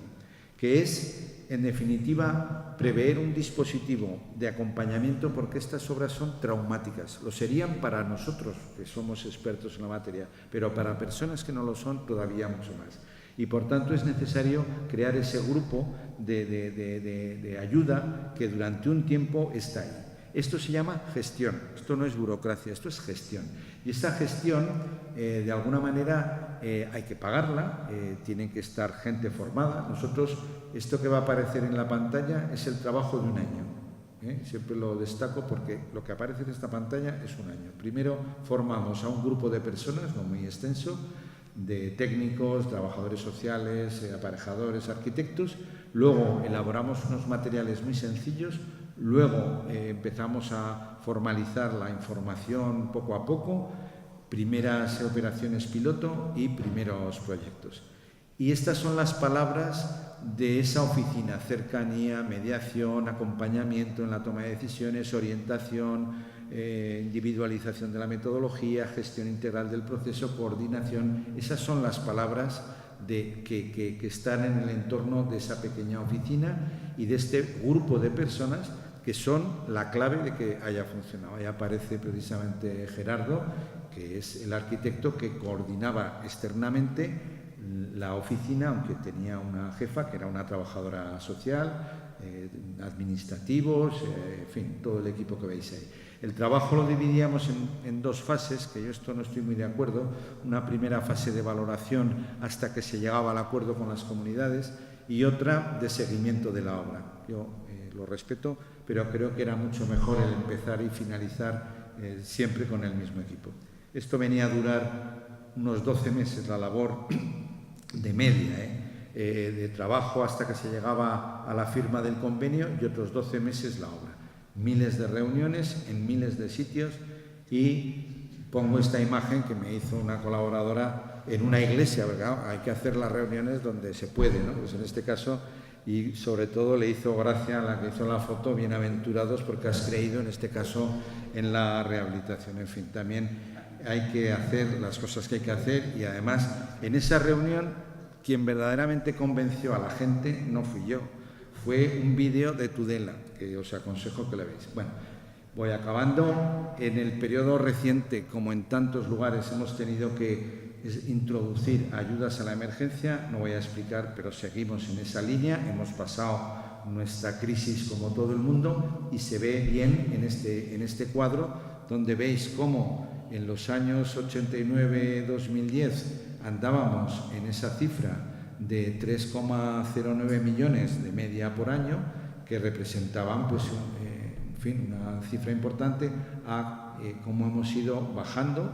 que es, en definitiva, prever un dispositivo de acompañamiento, porque estas obras son traumáticas. Lo serían para nosotros, que somos expertos en la materia, pero para personas que no lo son, todavía mucho más. Y por tanto es necesario crear ese grupo de ayuda que durante un tiempo está ahí. Esto se llama gestión, esto no es burocracia, esto es gestión. Y esta gestión, de alguna manera, hay que pagarla, tiene que estar gente formada. Nosotros, esto que va a aparecer en la pantalla es el trabajo de un año. Siempre lo destaco porque lo que aparece en esta pantalla es un año. Primero formamos a un grupo de personas, no muy extenso, de técnicos, trabajadores sociales, aparejadores, arquitectos. Luego elaboramos unos materiales muy sencillos. Luego empezamos a formalizar la información poco a poco. primeras operaciones piloto y primeros proyectos. Y estas son las palabras de esa oficina: cercanía, mediación, acompañamiento en la toma de decisiones, orientación, individualización de la metodología, gestión integral del proceso, coordinación. Esas son las palabras que están en el entorno de esa pequeña oficina y de este grupo de personas que son la clave de que haya funcionado. Ahí aparece precisamente Gerardo, que es el arquitecto que coordinaba externamente la oficina, aunque tenía una jefa que era una trabajadora social, administrativos, en fin, todo el equipo que veis ahí. El trabajo lo dividíamos en dos fases, que yo esto no estoy muy de acuerdo. Una primera fase de valoración hasta que se llegaba al acuerdo con las comunidades y otra de seguimiento de la obra. Yo lo respeto, pero creo que era mucho mejor el empezar y finalizar siempre con el mismo equipo. Esto venía a durar unos 12 meses la labor de media, de trabajo hasta que se llegaba a la firma del convenio, y otros 12 meses la obra. Miles de reuniones en miles de sitios, y pongo esta imagen que me hizo una colaboradora en una iglesia, ¿verdad? Hay que hacer las reuniones donde se puede, ¿no? Pues en este caso, y sobre todo le hizo gracia a la que hizo la foto: bienaventurados porque has creído, en este caso, en la rehabilitación. En fin, también hay que hacer las cosas que hay que hacer, y además en esa reunión quien verdaderamente convenció a la gente no fui yo, fue un vídeo de Tudela, que os aconsejo que lo veáis. Bueno, voy acabando. En el periodo reciente, como en tantos lugares, hemos tenido que introducir ayudas a la emergencia. No voy a explicar, pero seguimos en esa línea. Hemos pasado nuestra crisis como todo el mundo, y se ve bien en este cuadro, donde veis cómo en los años 89-2010 andábamos en esa cifra de 3,09 millones de media por año, que representaban, pues, en fin, una cifra importante, a cómo hemos ido bajando.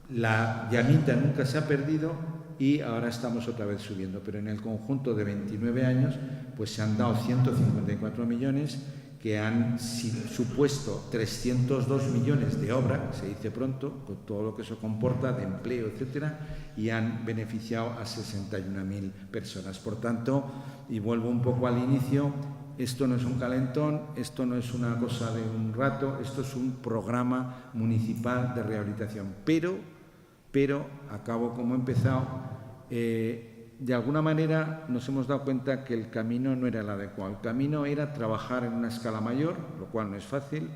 La llamita nunca se ha perdido y ahora estamos otra vez subiendo, pero en el conjunto de 29 años pues se han dado 154 millones, que han supuesto 302 millones de obra, se dice pronto, con todo lo que eso comporta de empleo, etcétera, y han beneficiado a 61.000 personas. Por tanto, y vuelvo un poco al inicio, esto no es un calentón, esto no es una cosa de un rato, esto es un programa municipal de rehabilitación. Pero acabo como he empezado, de alguna manera nos hemos dado cuenta que el camino no era el adecuado. El camino era trabajar en una escala mayor, lo cual no es fácil,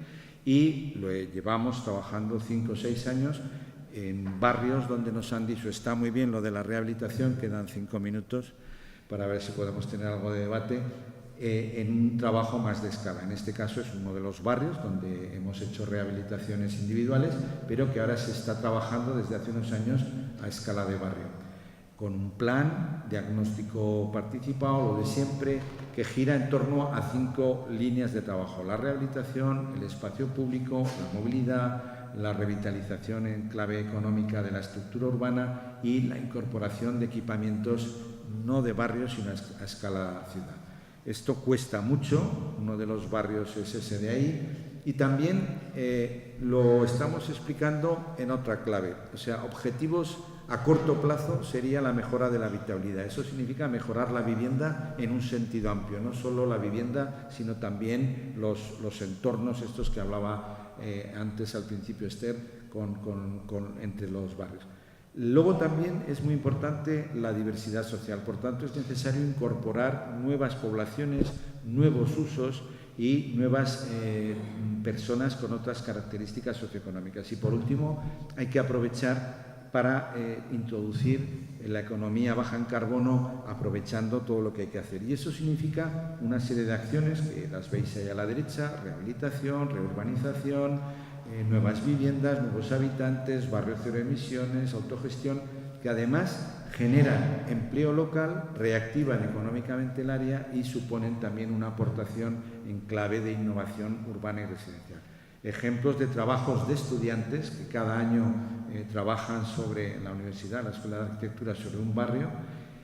y lo llevamos trabajando 5 o 6 años en barrios donde nos han dicho: está muy bien lo de la rehabilitación, quedan 5 minutos para ver si podemos tener algo de debate, en un trabajo más de escala. En este caso es uno de los barrios donde hemos hecho rehabilitaciones individuales, pero que ahora se está trabajando desde hace unos años a escala de barrio, con un plan diagnóstico participado, lo de siempre, que gira en torno a 5 líneas de trabajo: la rehabilitación, el espacio público, la movilidad, la revitalización en clave económica de la estructura urbana y la incorporación de equipamientos no de barrios, sino a escala ciudad. Esto cuesta mucho, uno de los barrios es ese de ahí, y también lo estamos explicando en otra clave. O sea, objetivos a corto plazo sería la mejora de la habitabilidad. Eso significa mejorar la vivienda en un sentido amplio, no solo la vivienda, sino también los entornos estos que hablaba antes al principio Esther, entre los barrios. Luego también es muy importante la diversidad social, por tanto es necesario incorporar nuevas poblaciones, nuevos usos y nuevas personas con otras características socioeconómicas. Y por último, hay que aprovechar para introducir la economía baja en carbono, aprovechando todo lo que hay que hacer. Y eso significa una serie de acciones que las veis ahí a la derecha: rehabilitación, reurbanización, nuevas viviendas, nuevos habitantes, barrios cero emisiones, autogestión, que además generan empleo local, reactivan económicamente el área y suponen también una aportación en clave de innovación urbana y residencial. Ejemplos de trabajos de estudiantes que cada año trabajan sobre la universidad, la Escuela de Arquitectura, sobre un barrio,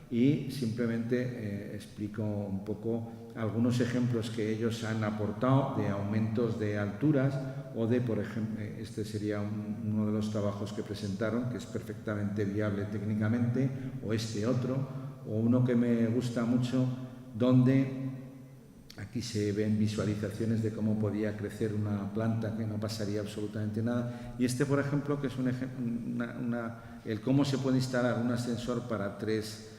y simplemente explico un poco algunos ejemplos que ellos han aportado de aumentos de alturas o de, por ejemplo, este sería uno de los trabajos que presentaron, que es perfectamente viable técnicamente, o este otro, o uno que me gusta mucho, donde aquí se ven visualizaciones de cómo podía crecer una planta que no pasaría absolutamente nada. Y este, por ejemplo, que es el cómo se puede instalar un ascensor para tres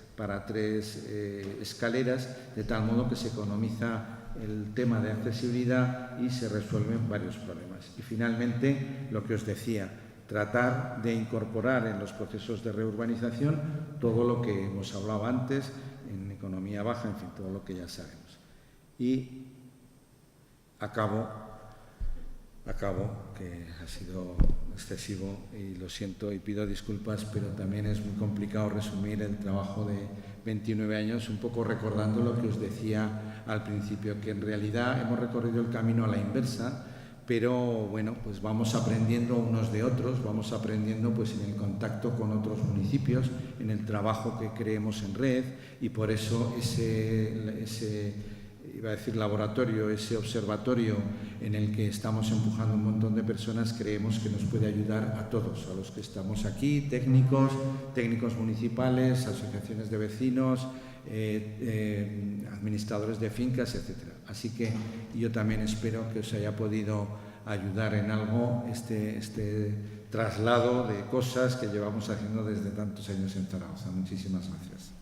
escaleras, de tal modo que se economiza el tema de accesibilidad y se resuelven varios problemas. Y finalmente, lo que os decía, tratar de incorporar en los procesos de reurbanización todo lo que hemos hablado antes, en economía baja, en fin, todo lo que ya sabemos. Y acabo, que ha sido excesivo y lo siento y pido disculpas, pero también es muy complicado resumir el trabajo de 29 años, un poco recordando lo que os decía al principio, que en realidad hemos recorrido el camino a la inversa, pero bueno, pues vamos aprendiendo unos de otros, vamos aprendiendo pues en el contacto con otros municipios, en el trabajo que creemos en red, y por eso iba a decir laboratorio, ese observatorio en el que estamos empujando un montón de personas, creemos que nos puede ayudar a todos, a los que estamos aquí, técnicos municipales, asociaciones de vecinos, administradores de fincas, etc. Así que yo también espero que os haya podido ayudar en algo este traslado de cosas que llevamos haciendo desde tantos años en Zaragoza. Muchísimas gracias.